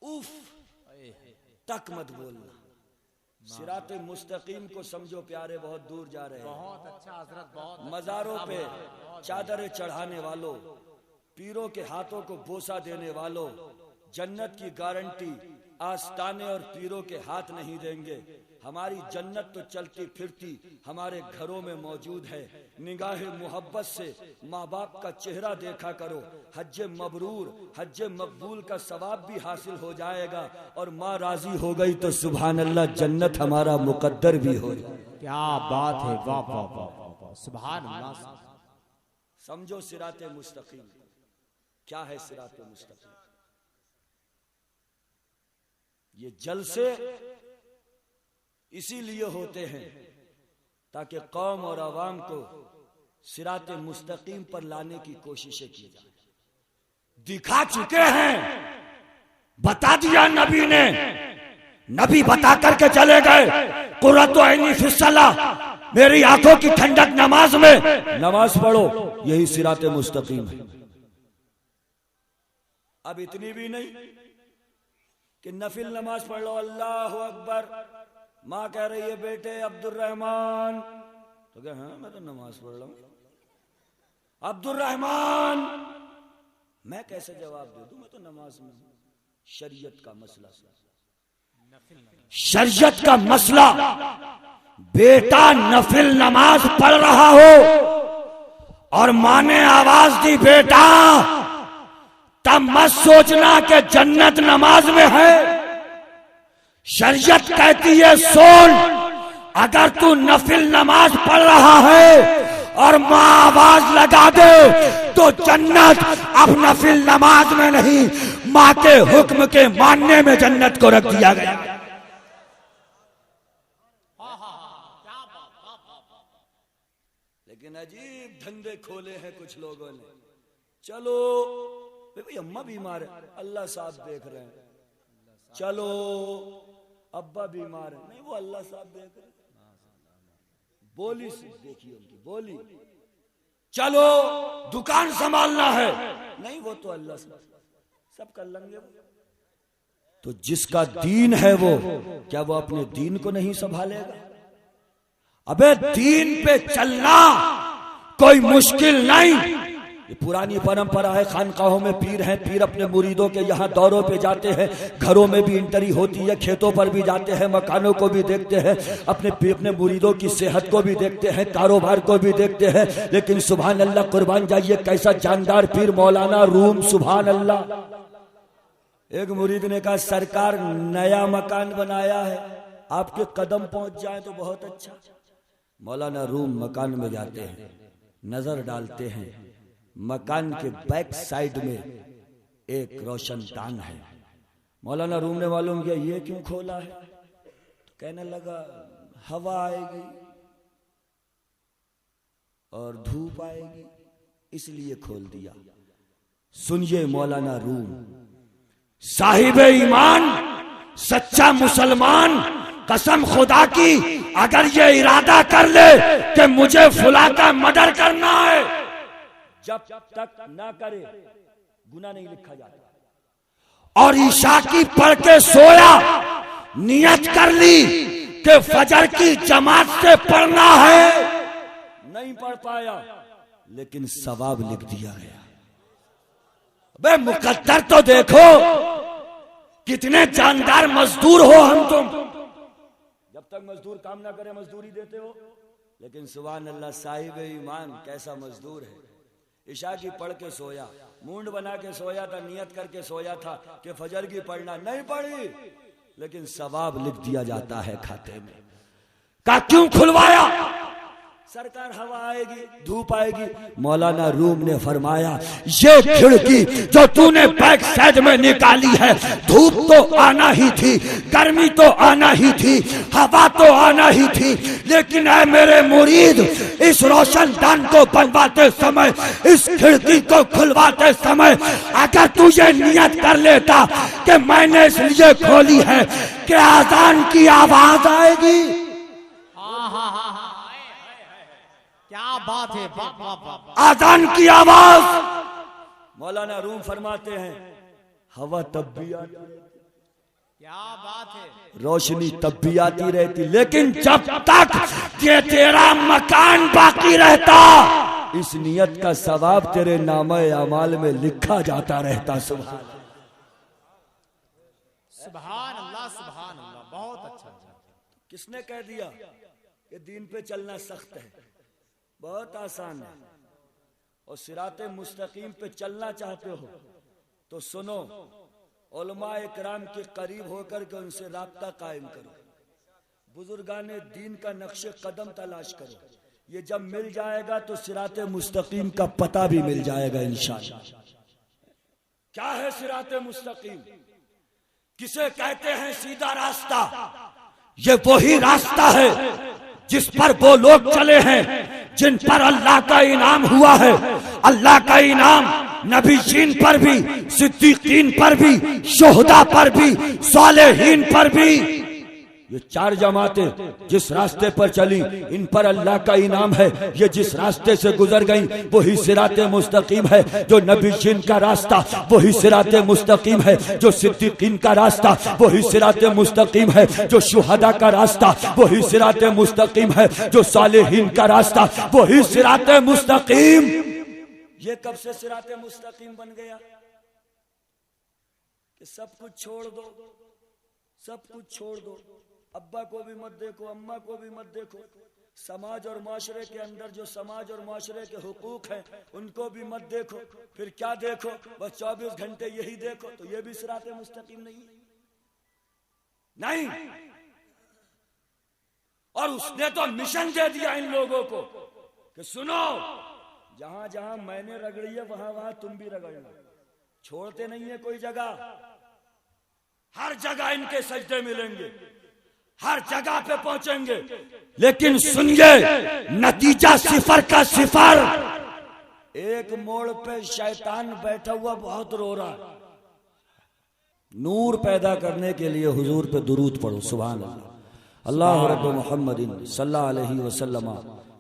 उफ तक मत बोलना। सिराते मुस्तकीम को समझो प्यारे, बहुत दूर जा रहे हैं। बहुत अच्छा हजरत, बहुत। मजारों पे चादरें चढ़ाने वालों, पीरों के हाथों को बोसा देने वालों, जन्नत की गारंटी आस्ताने और पीरों के हाथ नहीं देंगे। हमारी जन्नत तो चलती फिरती हमारे घरों में मौजूद है। निगाहे मोहब्बत से माँ बाप का चेहरा देखा करो, हज्जे मबरूर हज्जे मकबूल का सवाब भी हासिल हो जाएगा। और माँ राजी हो गई तो सुभान अल्लाह, जन्नत हमारा मुकद्दर भी हो जाए। क्या बात है, वाह वाह वाह वाह, सुभान अल्लाह। समझो सिराते मुस्तकीम क्या है। सिराते मुस्तकीम ये जलसे इसीलिए होते हैं ताकि कौम और आवाम को सिराते मुस्तकीम पर लाने की कोशिशें की जाए। दिखा चुके हैं, बता दिया नबी ने, नबी बता करके चले गए। कुर्रतु ऐनी फिस्सला, मेरी आंखों की ठंडक नमाज में, नमाज पढ़ो, यही सिराते मुस्तकीम है। अब इतनी भी नहीं कि नफिल नमाज पढ़ लो, अल्लाह अकबर। माँ कह रही है बेटे अब्दुल रहमान, तो क्या हाँ मैं तो नमाज पढ़ रहा हूं। अब्दुल रहमान, मैं कैसे जवाब दे दूं, मैं तो नमाज में हूं। शरीयत का मसला, शरीयत का मसला, बेटा नफिल नमाज पढ़ रहा हो और माँ ने आवाज दी बेटा, तब मत सोचना कि जन्नत नमाज में है। शरीयत कहती है सुन, अगर तू नफिल नमाज पढ़ रहा है और माँ आवाज लगा दे तो जन्नत अब नफिल नमाज में नहीं, माँ के हुक्म के मानने में जन्नत को रख दिया गया। लेकिन अजीब धंधे खोले हैं कुछ लोगों ने। चलो भाई अम्मा बीमार है, अल्लाह साहब देख रहे हैं। चलो अब्बा बीमार है, नहीं वो अल्लाह साहब देख रहे हैं। बोली देखिए उनकी बोली। चलो दुकान संभालना है, नहीं वो तो अल्लाह सब कर लेंगे। तो जिसका दीन है वो, क्या वो अपने दीन को नहीं संभालेगा? अबे दीन पे चलना कोई मुश्किल नहीं। ये पुरानी परंपरा है, खानकाहों में पीर हैं, पीर अपने मुरीदों के यहाँ दौरों पे जाते हैं, घरों में भी इंटरी होती है, खेतों पर भी जाते हैं, मकानों को भी देखते हैं, अपने मुरीदों की सेहत को भी देखते हैं, कारोबार को भी देखते हैं। लेकिन सुभान अल्लाह, कुर्बान जाइए कैसा जानदार पीर मौलाना रूम, सुभान अल्लाह। एक मुरीद ने कहा सरकार नया मकान बनाया है, आपके कदम पहुंच जाए तो बहुत अच्छा। मौलाना रूम मकान में जाते हैं, नजर डालते हैं, मकान के बैक साइड में एक रोशन टांग है। मौलाना रूम ने मालूम किया ये क्यों खोला है, तो कहने लगा हवा आएगी और धूप आएगी, इसलिए खोल दिया। सुनिए मौलाना रूम, साहिब ईमान, सच्चा मुसलमान, कसम खुदा की अगर ये इरादा कर ले कि मुझे फुला का मर्डर करना है, जब तक ना करे गुनाह नहीं लिखा जाता। और ईशा की पढ़ के सोया, नियत कर ली कि फजर की जमात से पढ़ना है, नहीं पढ़ पाया लेकिन सवाब लिख दिया गया। बे मुकद्दर तो देखो, कितने जानदार मजदूर हो हम तुम। जब तक मजदूर काम ना करे मजदूरी देते हो, लेकिन सुभान अल्लाह साहिब ईमान कैसा मजदूर है। इशा की पढ़ के सोया, मूंड बना के सोया था, नियत करके सोया था कि फजर की पढ़ना, नहीं पढ़ी लेकिन सवाब लिख दिया जाता है खाते में। का क्यों खुलवाया? सरकार हवा आएगी, धूप आएगी। मौलाना रूम ने फरमाया ये खिड़की जो तूने बैक साइड में निकाली है, धूप तो आना ही थी, गर्मी तो आना ही थी, हवा तो आना ही थी, लेकिन ऐ मेरे मुरीद, इस रोशनदान को बनवाते समय, इस खिड़की को खुलवाते समय अगर तू ये नियत कर लेता कि मैंने इसलिए खोली है कि आजान की आवाज आएगी। क्या बात है, वाह वाह वाह। आजान की आवाज, मौलाना रूम फरमाते हैं हवा तब भी आती रहती, क्या बात है, रोशनी तब भी आती रहती, लेकिन जब तक ये तेरा मकान बाकी रहता, इस नियत का सवाब तेरे नामे अमाल में लिखा जाता रहता। सुभान सुभान अल्लाह, सुभान अल्लाह, बहुत अच्छा। किसने कह दिया कि दीन पे चलना सख्त है? बहुत आसान है। और सिराते मुस्तकीम पे चलना चाहते हो तो सुनो, उलमा इकराम के करीब होकर के उनसे राब्ता कायम करो, बुजुर्गाने दीन का नक्शे कदम तलाश करो। ये जब मिल जाएगा तो सिराते मुस्तकीम का पता भी मिल जाएगा इंशाअल्लाह। क्या है सिराते मुस्तकीम? किसे कहते हैं सीधा रास्ता? ये वही रास्ता है जिस पर वो लोग चले हैं जिन पर अल्लाह का इनाम हुआ है। अल्लाह का इनाम नबीयीन पर भी, सिद्दीकीन पर भी, शोहदा पर भी, सालेहीन पर भी। ये चार जमातें जिस रास्ते पर चली, इन पर अल्लाह का इनाम है। ये जिस रास्ते से गुजर गई वही सिराते मुस्तकीम है। जो नबीयीन का रास्ता वही सिराते मुस्तकीम है, जो सिद्दीकीन का रास्ता वही सिराते मुस्तकीम है, जो शुहदा का रास्ता वही सिराते मुस्तकीम है, जो सालेहीन का रास्ता वही सिराते मुस्तकीम। ये कब से सिराते मुस्तकीम बन गया कि सब कुछ छोड़ दो, सब कुछ छोड़ दो, अब्बा को भी मत देखो, अम्मा को भी मत देखो, समाज और माशरे के अंदर जो समाज और माशरे के हुकूक हैं उनको भी मत देखो, फिर क्या देखो? बस 24 घंटे यही देखो, तो ये भी सिराते मुस्तकीम नहीं है। नहीं, और उसने तो मिशन दे दिया इन लोगों को कि सुनो, जहां जहां मैंने रगड़ी है वहां वहां तुम भी रगड़ना, छोड़ते नहीं है कोई जगह। हर जगह इनके सजदे मिलेंगे, हर जगह पे पहुंचेंगे, लेकिन सुनिए नतीजा सिफर का सिफर। एक मोड़ पे शैतान बैठा हुआ बहुत रो रहा है। नूर पैदा करने के लिए हुजूर पे दुरूद पढ़ो, सुभान अल्लाह। अल्लाह रब्ब मुहम्मदिन सल्लल्लाहु अलैहि वसल्लम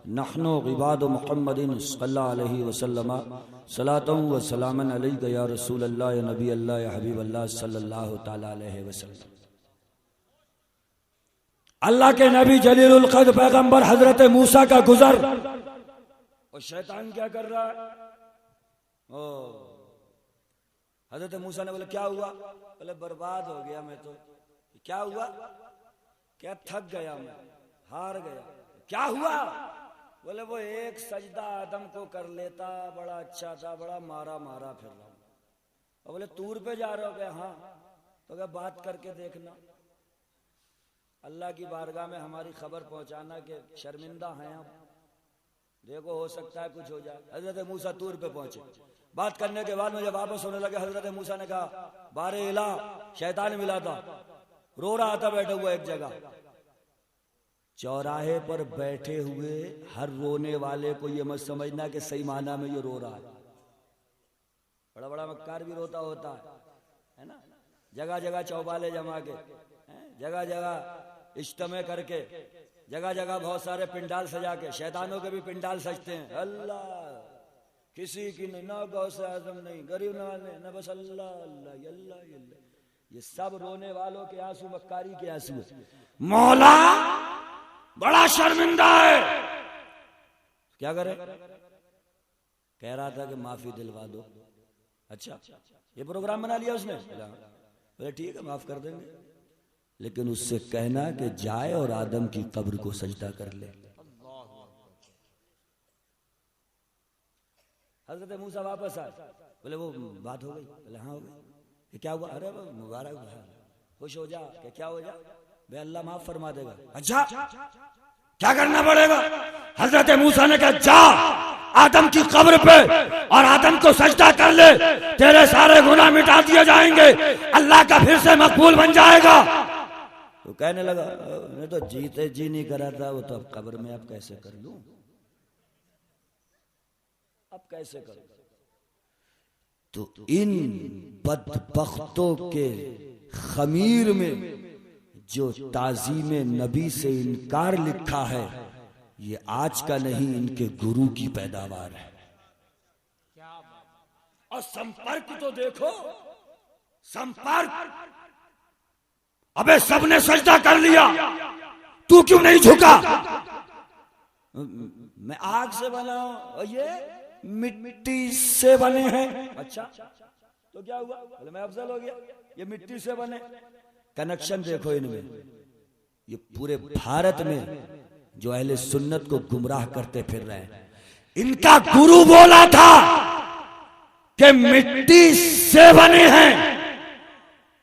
नहनु इबाद मुहम्मदिन सल्लल्लाहु अलैहि वसल्लम सलातन व सलामन अलैका या रसूल अल्लाह या नबी अल्लाह या हबीब अल्लाह सल्लल्लाहु तआला अलैहि वसल्लम। अल्लाह के नबी जलीलुल क़द्र पैगंबर हजरत मूसा का गुजर, और शैतान क्या कर रहा है? हजरत मूसा ने बोले क्या हुआ? बोले बर्बाद हो गया मैं तो। क्या हुआ? क्या थक गया मैं, हार गया। क्या हुआ? बोले वो एक सजदा आदम को कर लेता बड़ा अच्छा था, बड़ा मारा मारा फिर रहा। और बोले तूर पे जा रहे हो? क्या? हाँ। तो क्या बात करके देखना, अल्लाह की बारगाह में हमारी खबर पहुंचाना कि शर्मिंदा हैं हम, देखो हो सकता है कुछ हो जाए। हजरत मूसा तूर पे पहुंचे, बात करने के बाद में जब वापस होने लगे हजरत मूसा ने कहा बारे इला, शैतान मिला था, रो रहा था बैठा हुआ एक जगह। चौराहे पर बैठे हुए हर रोने वाले को ये मत समझना कि सही माना में ये रो रहा है। बड़ा बड़ा मक्कार भी रोता होता है ना। जगह जगह चौबाले जमा के, जगह जगह इज्तिमा करके, जगह जगह बहुत सारे पिंडाल सजा के, शैतानों के भी पिंडाल सजते हैं। अल्लाह किसी की नहीं, ना गौसे आजम नहीं, गरीब नवाज नहीं, ना बस अल्लाह अल्लाह अल्लाह अल्लाह। ये सब रोने वालों के आंसू मक्कारी के आंसू है। मौला बड़ा शर्मिंदा है। क्या करे? कह रहा था कि माफी दिलवा दो। अच्छा, ये प्रोग्राम बना लिया उसने? बोले ठीक है माफ कर देंगे, लेकिन उससे कहना कि जाए और आदम की कब्र को सजदा कर ले। हजरत मूसा वापस आए, बोले वो बात हो गई? बोले हाँ हो गई। क्या हुआ? अरे मुबारक, खुश हो जा। क्या हो जा? वे अल्लाह माफ फरमा देगा। अच्छा क्या करना पड़ेगा? हजरत मूसा ने कहा जा आदम की कब्र पे और आदम को सजदा कर ले, तेरे सारे गुनाह मिटा दिए जाएंगे, अल्लाह का फिर से मकबूल बन जाएगा। तो कहने लगा मैं तो जीते जी नहीं करा था, वो तो अब कब्र में अब कैसे कर लूं, अब कैसे करूं? तो इन बदबख्तों के खमीर में जो ताजीम नबी से इनकार लिखा है, ये आज का नहीं, इनके गुरु की पैदावार है। और संपर्क तो देखो, संपर्क। अबे सबने सजदा कर लिया, तू क्यों नहीं झुका? मैं आग से बना हूं और ये मिट्टी से बने हैं। अच्छा तो क्या हुआ? बोले मैं अफजल हो गया, ये मिट्टी से बने। कनेक्शन देखो इनमें। ये पूरे भारत में जो अहले सुन्नत को गुमराह करते फिर रहे हैं, इनका गुरु बोला था कि मिट्टी से बने हैं,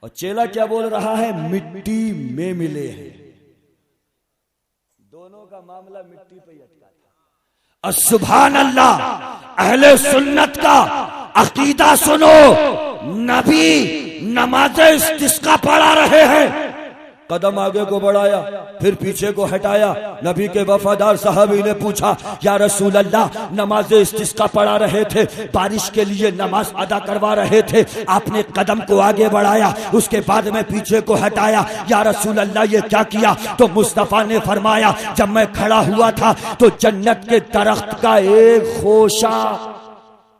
और चेला क्या बोल रहा है? मिट्टी में मिले हैं। दोनों का मामला मिट्टी पे अटका था। सुभान अल्लाह, अहले सुन्नत का अकीदा सुनो। नबी नमाज़े इस्तिस्का पढ़ा रहे हैं, कदम आगे को बढ़ाया फिर पीछे को हटाया। नबी के वफादार साहबी ने पूछा या रसूल अल्लाह, नमाज़े इस्तिस्का पढ़ा रहे थे, बारिश के लिए नमाज अदा करवा रहे थे, आपने कदम को आगे बढ़ाया, उसके बाद में पीछे को हटाया, या रसूल अल्लाह ये क्या किया? तो मुस्तफ़ा ने फरमाया जब मैं खड़ा हुआ था तो जन्नत के दरख्त का एक खोशा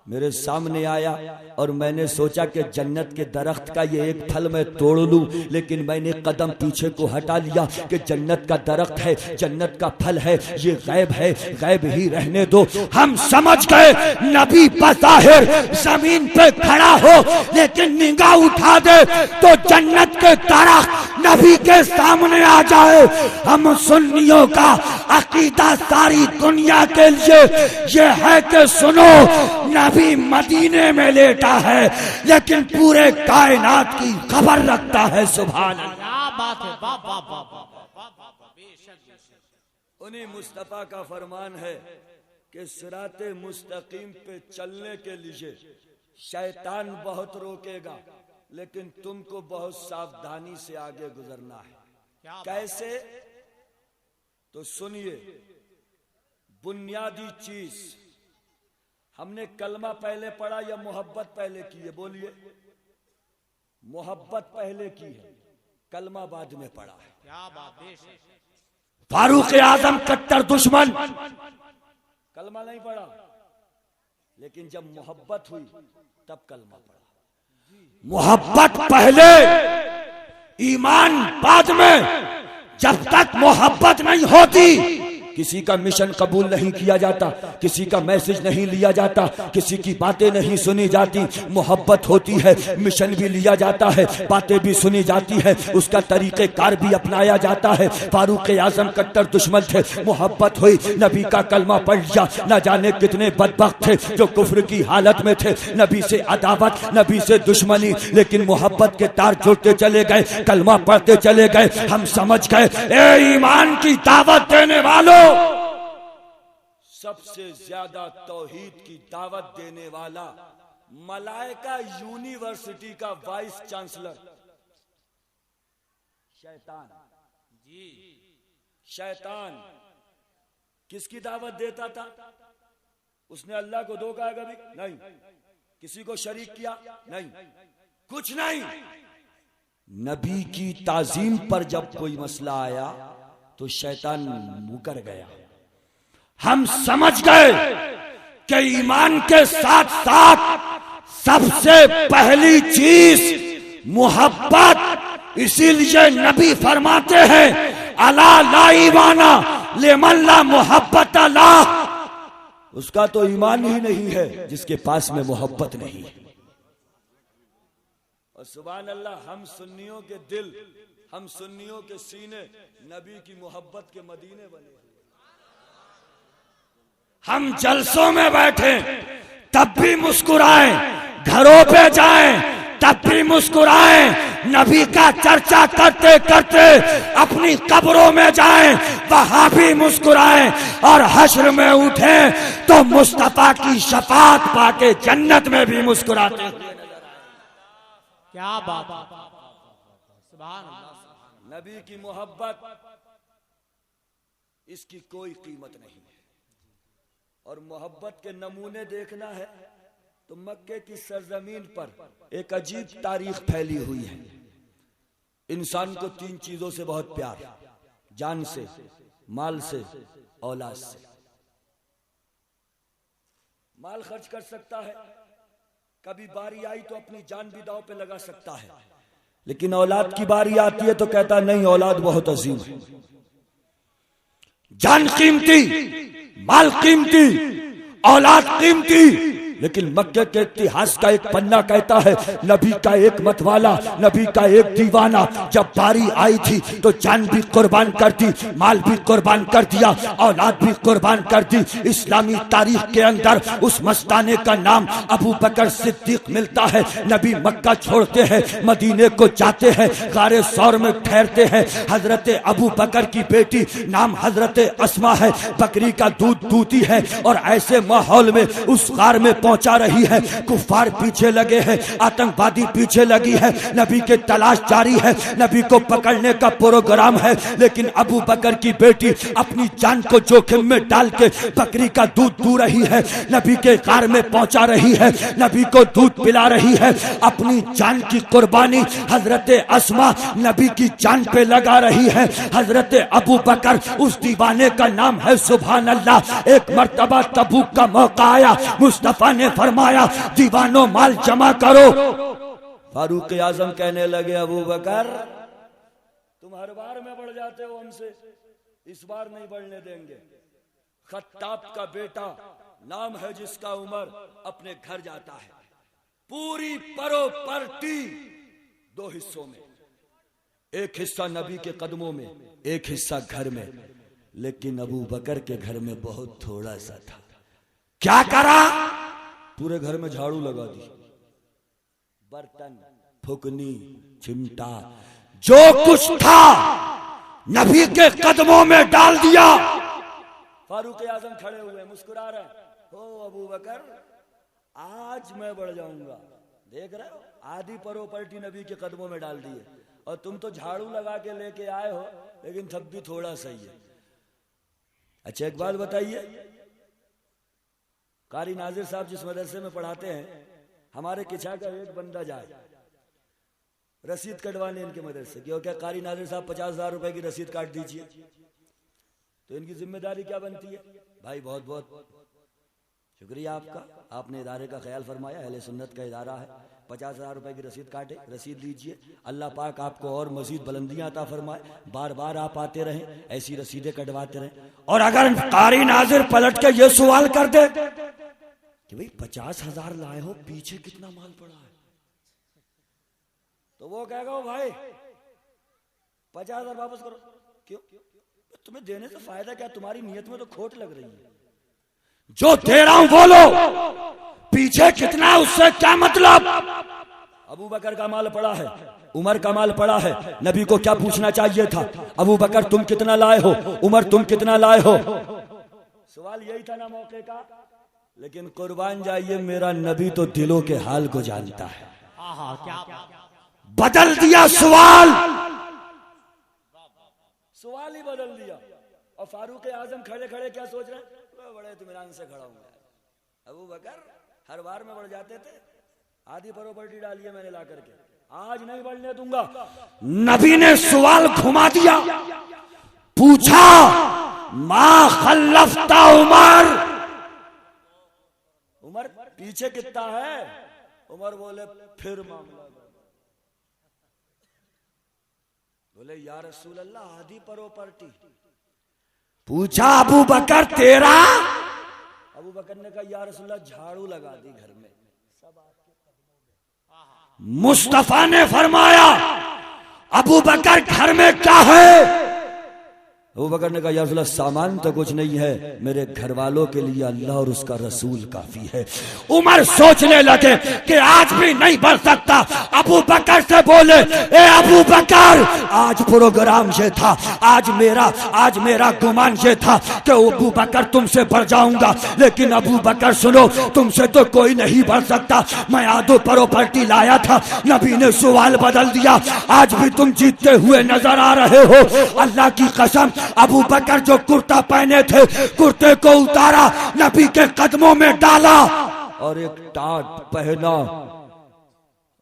मेरे सामने आया और मैंने सोचा कि जन्नत के दरख्त का ये एक फल मैं तोड़ लूं, लेकिन मैंने कदम पीछे को हटा लिया कि जन्नत का दरख्त है, जन्नत का फल है, ये गैब है, गैब ही रहने दो। हम समझ गए नबी बज़ाहिर जमीन पे खड़ा हो, लेकिन निगाह उठा दे तो जन्नत के दरख्त नबी के सामने आ जाए। हम सुन्नियों का अकीदा सारी दुनिया के लिए ये है कि सुनो, नबी मदीने में लेटा है लेकिन पूरे कायनात की खबर रखता है। सुभान अल्लाह, क्या बात है, वाह वाह वाह वाह। उन्हीं मुस्तफा का फरमान है कि सिराते मुस्तकीम पे चलने के लिए शैतान बहुत रोकेगा, लेकिन तुमको बहुत सावधानी से आगे गुजरना है। कैसे? तो सुनिए, बुनियादी चीज हमने कलमा पहले पढ़ा या मोहब्बत पहले की है? बोलिए। मोहब्बत पहले की है, कलमा बाद में पढ़ा है। क्या बात है। फारूक आजम कट्टर दुश्मन, कलमा नहीं पढ़ा, लेकिन जब मोहब्बत हुई तब कलमा पढ़ा। मोहब्बत पहले, ईमान बाद में। जब तक मोहब्बत नहीं होती किसी का मिशन कबूल नहीं किया जाता, किसी का मैसेज नहीं लिया जाता, किसी की बातें नहीं सुनी जाती। मोहब्बत होती है, मिशन भी लिया जाता है, बातें भी सुनी जाती है, उसका तरीक़ेकार भी अपनाया जाता है। फारूक आजम कट्टर दुश्मन थे, मोहब्बत हुई, नबी का कलमा पढ़ लिया। न जाने कितने बदबख्त थे जो कुफ्र की हालत में थे, नबी से अदावत, नबी से दुश्मनी, लेकिन मोहब्बत के तार जुड़ते चले गए, कलमा पढ़ते चले गए। हम समझ गए ए ईमान की दावत देने वालों, सबसे ज्यादा तौहीद की दावत देने वाला मलाइका यूनिवर्सिटी का वाइस चांसलर शैतान। जी शैतान किसकी दावत देता था? उसने अल्लाह को धोखा कभी नहीं, किसी को शरीक किया नहीं, कुछ नहीं। नबी की ताजीम पर जब कोई मसला आया तो शैतान मुकर गया। हम समझ गए कि ईमान के साथ साथ सबसे पहली चीज मोहब्बत। इसीलिए नबी फरमाते हैं अला ला ईमाना लिमन ला मोहब्बत अल्लाह। उसका तो ईमान ही नहीं है जिसके पास में मोहब्बत नहीं है। और सुभान अल्लाह, हम सुन्नियों के दिल, हम सुन्नियों के सीने नबी की मोहब्बत के मदीने बने। हम जलसों में बैठे तब भी मुस्कुराएं, घरों पे जाएं तब भी मुस्कुराएं, नबी का चर्चा करते करते अपनी कब्रों में जाएं वहां भी मुस्कुराएं, और हश्र में उठें तो मुस्तफा की शफाअत पाके जन्नत में भी मुस्कुराते हुए नजर आए। क्या बात, सुभान अल्लाह। नबी की मोहब्बत, इसकी कोई कीमत नहीं है। और मोहब्बत के नमूने देखना है तो मक्के की सरजमीन पर एक अजीब तारीख फैली हुई है। इंसान को तीन चीजों से बहुत प्यार, जान से, माल से, औलाद से। माल खर्च कर सकता है, कभी बारी आई तो अपनी जान भी दांव पे लगा सकता है, लेकिन औलाद की बारी आती है तो कहता नहीं, औलाद बहुत अजीम है। जान कीमती, माल कीमती, औलाद कीमती, लेकिन मक्के के इतिहास का एक पन्ना कहता है नबी का एक मतवाला, नबी का एक दीवाना जब बारी आई थी तो जान भी कुर्बान कर दी, माल भी कुर्बान कर दिया, औलाद भी कुर्बान कर दी। इस्लामी तारीख के अंदर उस मस्ताने का नाम अबू बकर सिद्दीक मिलता है। नबी मक्का छोड़ते हैं, मदीने को जाते हैं, गारे सौर में ठहरते हैं। हजरत अबू बकर की बेटी नाम हजरत अस्मा है, बकरी का दूध दूती है, और ऐसे माहौल में उस गार में पहुंचा रही है। कुफार पीछे लगे हैं, आतंकवादी पीछे लगी है, नबी के तलाश जारी है, नबी को पकड़ने का प्रोग्राम है। लेकिन अबू बकर की बेटी अपनी जान को जोखिम में डाल के बकरी का दूध दू रही है, नबी के गार में पहुंचा रही है, नबी को दूध पिला रही है। अपनी जान की कुर्बानी हजरत अस्मा नबी की जान पे लगा रही है। हजरत अबू बकर, उस दीवाने का नाम है सुभान अल्लाह। एक मर्तबा तबूक का मौका आया, मुस्तफा ने फरमाया दीवानों माल जमा करो। फारूक आजम कहने लगे अबू बकर तुम हर बार में बढ़ जाते हो हमसे, इस बार नहीं बढ़ने देंगे। खत्ताब का बेटा नाम है जिसका उमर अपने घर जाता है, पूरी परोपरती दो हिस्सों में, एक हिस्सा नबी के कदमों में, एक हिस्सा घर में। लेकिन अबू बकर के घर में बहुत थोड़ा सा था। क्या करा? पूरे घर में झाड़ू लगा दी, बर्तन, फुकनी, चिमटा, जो कुछ था नबी के कदमों में डाल दिया। फारूक आजम खड़े हुए मुस्कुरा रहे, ओ अबू बकर आज मैं बढ़ जाऊंगा। देख रहे हो, आधी प्रॉपर्टी नबी के कदमों में डाल दी है, और तुम तो झाड़ू लगा के लेके आए हो, लेकिन तब भी थोड़ा सही है। अच्छा एक बात बताइए, कारी नाजिर साहब जिस मदरसे में पढ़ाते हैं, हमारे किछा का एक बंदा जाए रसीद कटवाने इनके मदरसे की, और क्या कारी नाजिर साहब 50,000 रुपए की रसीद काट दीजिए, तो इनकी जिम्मेदारी क्या बनती है? भाई बहुत बहुत शुक्रिया आपका, आपने इदारे का ख्याल फरमाया, अहले सुन्नत का इदारा है, 50,000 रुपए की रसीद काटे, रसीद लीजिए, अल्लाह पाक आपको और मजीद बुलंदियां अता फरमाए, बार बार आप आते रहें, ऐसी रसीदें कटवाते रहें। और अगर कारी नाजिर पलट के ये सवाल कर दे कि भाई 50,000 लाए हो, पीछे कितना माल पड़ा है, तो वो कहेगा भाई 50,000 वापस करो। क्यों? तुम्हें देने से फायदा क्या, तुम्हारी नियत में तो खोट लग रही है। जो दे रहा हूं बोलो, पीछे कितना उससे क्या मतलब। अबू बकर का माल पड़ा है, उमर का माल पड़ा है, नबी को क्या पूछना चाहिए था? अबू बकर तुम कितना लाए हो, उमर तुम कितना लाए हो? सवाल यही था ना मौके का। लेकिन कुर्बान जाइए, मेरा नबी तो दिलों के हाल को जानता है। बदल दिया सवाल, सवाल ही बदल दिया। और फारूक आजम खड़े खड़े क्या सोच रहे हैं, बड़े इत्मीनान से खड़ा हूं। अबू बकर हर बार में बढ़ जाते थे, आधी प्रॉपर्टी डाली है मैंने ला करके, आज नहीं बढ़ने दूंगा। नबी ने सवाल घुमा दिया, पूछा मा खल्लफ्ता उमर, उमर पीछे कितना है? उमर बोले फिर मामला, बोले या रसूल अल्लाह आधी प्रॉपर्टी। पूछा अबू बकर तेरा? अबू बकर ने कहा या रसूल अल्लाह झाड़ू लगा दी घर में। मुस्तफा ने फरमाया अबू बकर घर में क्या है? अबू बकर ने कहा या रसूल अल्लाह सामान तो कुछ नहीं है, मेरे घर वालों के लिए अल्लाह और उसका रसूल काफी है। उमर सोचने लगे कि आज भी नहीं बढ़ सकता। अबू बकर से बोले ए अबू बकर, आज प्रोग्राम ये था, आज मेरा गुमान ये था कि अबू बकर तुमसे बढ़ जाऊंगा, लेकिन अबू बकर सुनो, तुमसे तो कोई नहीं बढ़ सकता। मैं आधो प्रॉपर्टी लाया था, नबी ने सवाल बदल दिया, आज भी तुम जीतते हुए नजर आ रहे हो। अल्लाह की कसम, अबू बकर जो कुर्ता पहने थे, कुर्ते को उतारा, नबी के कदमों में डाला और एक टाट पहना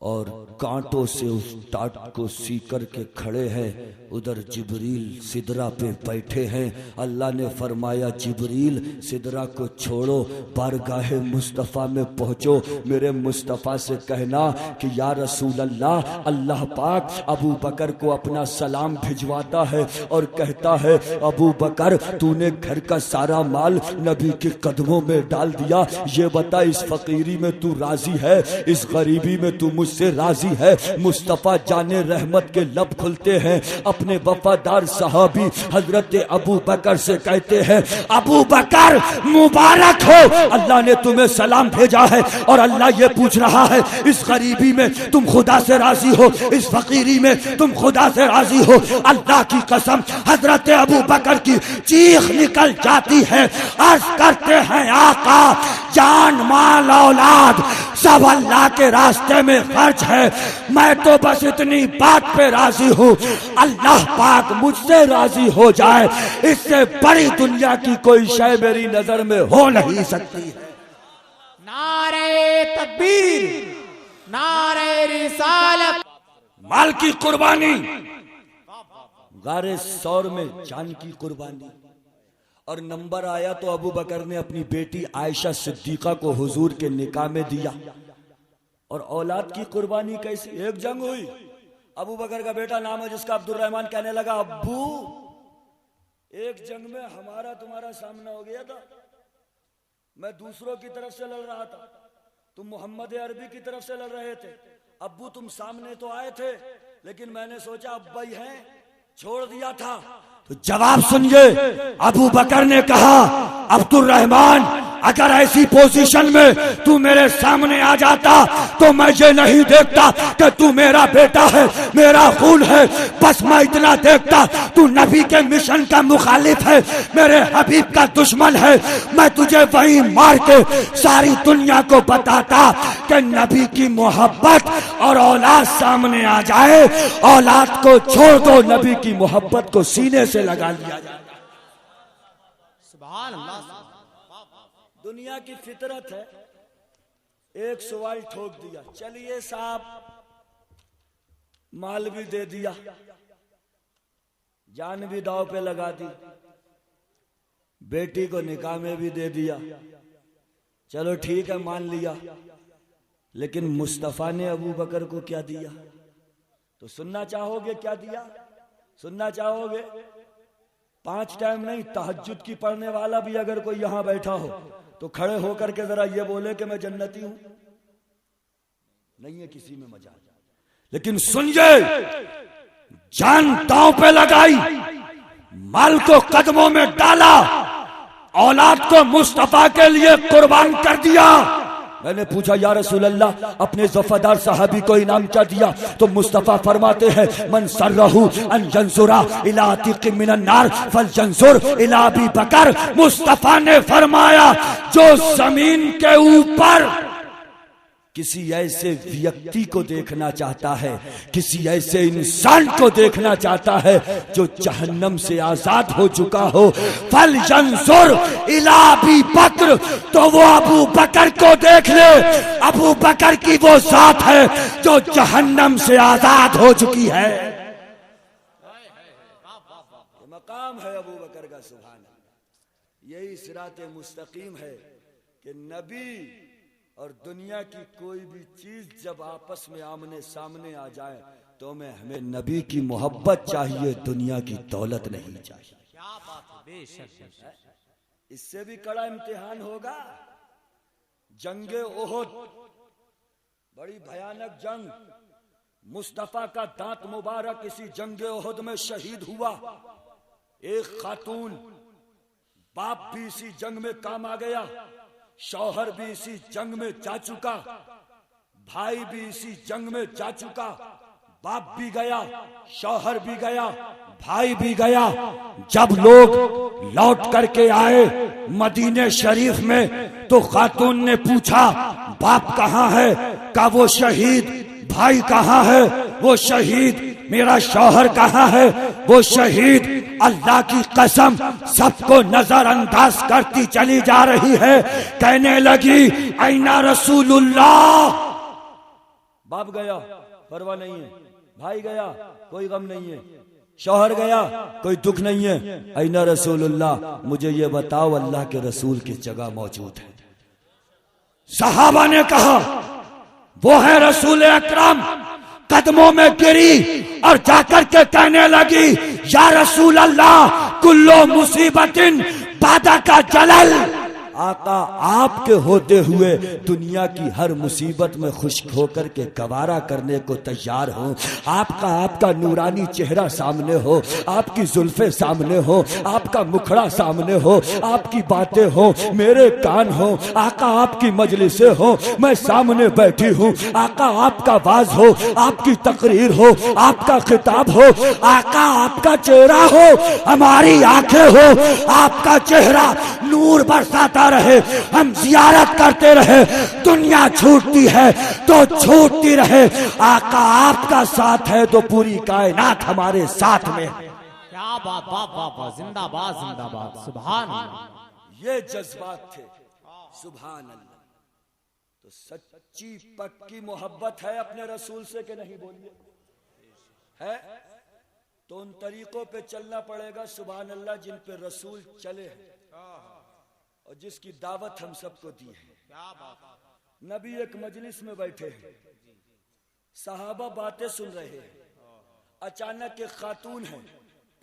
और कांटों से उस टाट को सीकर के खड़े हैं। उधर जिब्रील सिदरा पे बैठे हैं। अल्लाह ने फरमाया जिब्रील सिदरा को छोड़ो, बारगाहे मुस्तफ़ा में पहुंचो, मेरे मुस्तफ़ा से कहना कि या रसूल अल्लाह, अल्लाह पाक अबू बकर को अपना सलाम भिजवाता है और कहता है अबू बकर तूने घर का सारा माल नबी के कदमों में डाल दिया, ये बता इस फकीरी में तू राजी है, इस गरीबी में तू मुझसे राजी है? मुस्तफ़ा जाने रहमत के लब खुलते हैं, अपने वफादार सहाबी हजरत अबू बकर से कहते हैं अबू बकर मुबारक हो, अल्लाह ने तुम्हें सलाम भेजा है और अल्लाह ये पूछ रहा है इस गरीबी में तुम खुदा से राजी हो, इस फकीरी में तुम खुदा से राजी हो? अल्लाह की कसम, हजरत अबू बकर की चीख निकल जाती है, अर्ज करते हैं आका जान माल औलाद सब अल्लाह के रास्ते में खर्च है, मैं तो बस इतनी बात पे राजी हूँ, अल्लाह पाक मुझसे राजी हो जाए, इससे बड़ी दुनिया की कोई शय मेरी नजर में हो नहीं सकती है। नारे तकबीर, नारे रिसालत, माल की कुर्बानी, गारे सौर में जान की कुर्बानी। और नंबर आया तो अबू बकर ने अपनी बेटी आयशा सिद्दीका को हुजूर के निकाह में दिया। और औलाद की कुर्बानी कैसी? एक जंग हुई, अबू बकर का बेटा नाम है जिसका अब्दुल रहमान, कहने लगा अब्बू एक जंग में हमारा तुम्हारा सामना हो गया था, मैं दूसरों की तरफ से लड़ रहा था, तुम मोहम्मद अरबी की तरफ से लड़ रहे थे, अब्बू तुम सामने तो आए थे लेकिन मैंने सोचा अब्बा ही हैं, छोड़ दिया था। तो जवाब सुनिए, अबू बकर ने कहा अब्दुल रहमान अगर ऐसी पोजीशन में तू मेरे सामने आ जाता तो मैं ये नहीं देखता कि तू मेरा बेटा है, मेरा खून है, बस मैं इतना देखता तू नबी के मिशन का मुखालिफ है, मेरे हबीब का दुश्मन है, मैं तुझे वहीं मार के सारी दुनिया को बताता कि नबी की मोहब्बत और औलाद सामने आ जाए, औलाद को छोड़ दो, नबी की मोहब्बत को सीने से लगा लिया जाए। सुभान अल्लाह। दुनिया की फितरत है, एक सवाल ठोक दिया, चलिए साहब माल भी दे दिया, जान भी दाव पे लगा दी, बेटी को निकाह में भी दे दिया, चलो ठीक है मान लिया, लेकिन मुस्तफा ने अबू बकर को क्या दिया? तो सुनना चाहोगे क्या दिया? सुनना चाहोगे? 5 टाइम नहीं, तहज्जुद की पढ़ने वाला भी अगर कोई यहां बैठा हो तो खड़े होकर के जरा ये बोले कि मैं जन्नती हूं। नहीं है किसी में मजा, लेकिन सुनिए, जान दांव पे लगाई, माल को कदमों में डाला, औलाद को मुस्तफा के लिए कुर्बान कर दिया। मैंने पूछा या रसूल अल्लाह अपने वफादार सहाबी को इनाम क्या दिया? तो मुस्तफा फरमाते हैं मन सर्रहु अन यंजुरा इला अतीक़िन मिनन नार फलयंजुर इला अबी बकर। मुस्तफा ने फरमाया जो जमीन के ऊपर किसी ऐसे व्यक्ति को देखना चाहता है, किसी ऐसे इंसान को देखना चाहता है जो जहन्नम से आजाद हो चुका हो। फल यंजुर इला अबी बकर, तो वो अबू बकर को देख ले। अबू बकर की वो जात है जो जहन्नम से आजाद हो चुकी है। मकाम है अबू बकर का, सुभान अल्लाह। यही सिराते मुस्तकीम है कि नबी और दुनिया की कोई भी चीज जब आपस में आमने सामने आ जाए तो हमें नबी की मोहब्बत चाहिए, दुनिया की दौलत नहीं चाहिए। क्या बात है, बेशक। इससे भी कड़ा इम्तिहान होगा। जंगे ओहद, बड़ी भयानक जंग। मुस्तफा का दांत मुबारक इसी जंगे ओहद में शहीद हुआ। एक खातून, बाप भी इसी जंग में काम आ गया, शौहर भी इसी जंग में जा चुका, भाई भी इसी जंग में जा चुका। बाप भी गया, शौहर भी गया, भाई भी गया। जब लोग लौट करके आए मदीने शरीफ में तो खातून ने पूछा, बाप कहाँ है? का वो शहीद। भाई कहाँ है? वो शहीद। मेरा शौहर कहाँ है? वो शहीद। अल्लाह की कसम सबको नजरअंदाज करती चली जा रही है। कहने लगी, ऐना रसूलुल्लाह। बाप गया, परवाह नहीं है। भाई गया, कोई गम नहीं है। शौहर गया, कोई दुख नहीं है। ऐना रसूलुल्लाह, मुझे ये बताओ अल्लाह के रसूल किस जगह मौजूद है? सहाबा ने कहा, वो है रसूल अकरम। कदमों में गिरी और जाकर के कहने लगी, या रसूल अल्लाह, कुल्लो मुसीबतिन बादा का जलल। आका, आपके होते हुए दुनिया की हर मुसीबत में खुश होकर के गवारा करने को तैयार हो। आपका नूरानी चेहरा सामने हो, आपकी जुल्फे सामने हो, आपका मुखड़ा सामने हो, आपकी बातें हो, मेरे कान हो। आका, आपकी मजलिसें हो, मैं सामने बैठी हूँ। आका, आपका वाज हो, आपकी तकरीर हो, आपका खिताब हो। आका, आपका चेहरा हो, हमारी आंखें हो। आपका चेहरा नूर बरसाता रहे, हम जियारत करते रहे। दुनिया छूटती है तो छूटती रहे। आका, आपका साथ है तो पूरी कायनात हमारे साथ में। क्या बात, वाह वाह वाह, जिंदाबाद जिंदाबाद, सुभान अल्लाह। ये जज्बात थे, सुभान अल्लाह। तो सच्ची पक्की मोहब्बत है अपने रसूल से कि नहीं? बोलिए, है तो उन तरीकों पे चलना पड़ेगा, सुभान अल्लाह, जिन पे रसूल चले हैं और जिसकी दावत हम सबको दी है। नबी एक मजलिस में बैठे हैं, सहाबा बातें सुन रहे हैं। अचानक एक खातून है,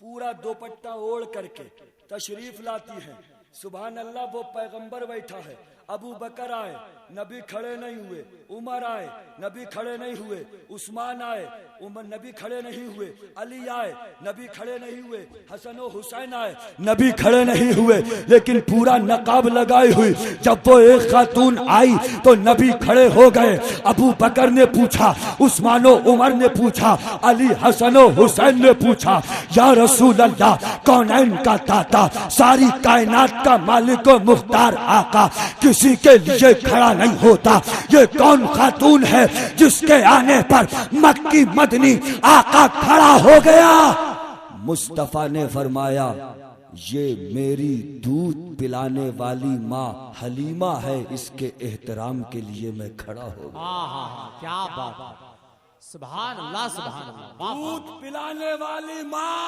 पूरा दोपट्टा ओढ़ करके तशरीफ लाती है। सुभान अल्लाह, वो पैगंबर बैठा है। अबू बकर आए, नबी खड़े नहीं हुए। उमर आए, नबी खड़े नहीं हुए। उस्मान आए, उमर नबी खड़े नहीं हुए। अली आए, नबी खड़े नहीं हुए। हसन और हुसैन आए, नबी खड़े नहीं हुए। लेकिन पूरा नकाब लगाई हुई जब वो एक खातून आई तो नबी खड़े हो गए। अबू बकर ने पूछा, उस्मान और उमर ने पूछा, अली, हसन और हुसैन ने पूछा, या रसूल अल्लाह, कौनैन का दाता, सारी कायनात का मालिक और मुख्तार आका किसी के लिए खड़ा नहीं होता। ये कौन खातून है जिसके आने पर मक्की मदनी आका खड़ा हो गया? मुस्तफा ने फरमाया, ये मेरी दूध पिलाने वाली माँ हलीमा है, इसके एहतराम के लिए मैं खड़ा हो गया। क्या बात, सुभान अल्लाह, सुभान अल्लाह। दूध पिलाने वाली माँ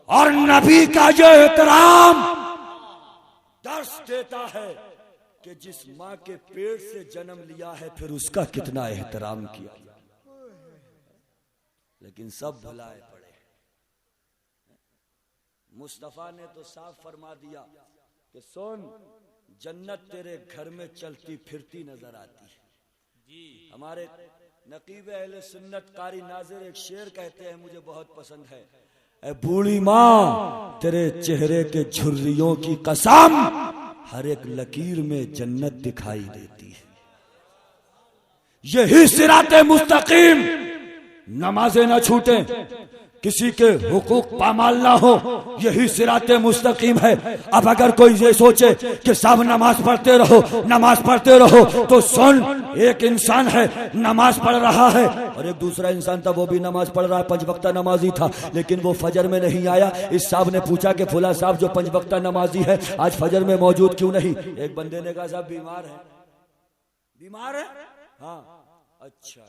और नबी का जो एहतराम दर्श देता है कि जिस माँ के पेट से जन्म लिया है फिर उसका कितना एहतराम किया। लेकिन सब भुलाए पड़े। मुस्तफा ने तो साफ फरमा दिया कि सुन, जन्नत तेरे घर में चलती फिरती नजर आती है। हमारे नकीब अहले सुन्नत कारी नाजिर एक शेर कहते हैं, मुझे बहुत पसंद है। ए बूढ़ी माँ, तेरे चेहरे के झुर्रियों की कसम, हर एक लकीर में जन्नत दिखाई देती है। यही सिराते मुस्तकीम। नमाजें न छूटे, किसी के हुकूक पामाल ना हो, यही सिराते मुस्तकीम है। अब अगर कोई ये सोचे कि सब नमाज पढ़ते रहो, तो सुन, एक इंसान है नमाज पढ़ रहा है और एक दूसरा इंसान था वो भी नमाज पढ़ रहा है, 5 वक्ता नमाजी था, लेकिन वो फजर में नहीं आया। इस साहब ने पूछा कि फुला साहब जो 5 वक्ता नमाजी है आज फजर में मौजूद क्यों नहीं? एक बंदे ने कहा साहब बीमार है। हाँ अच्छा,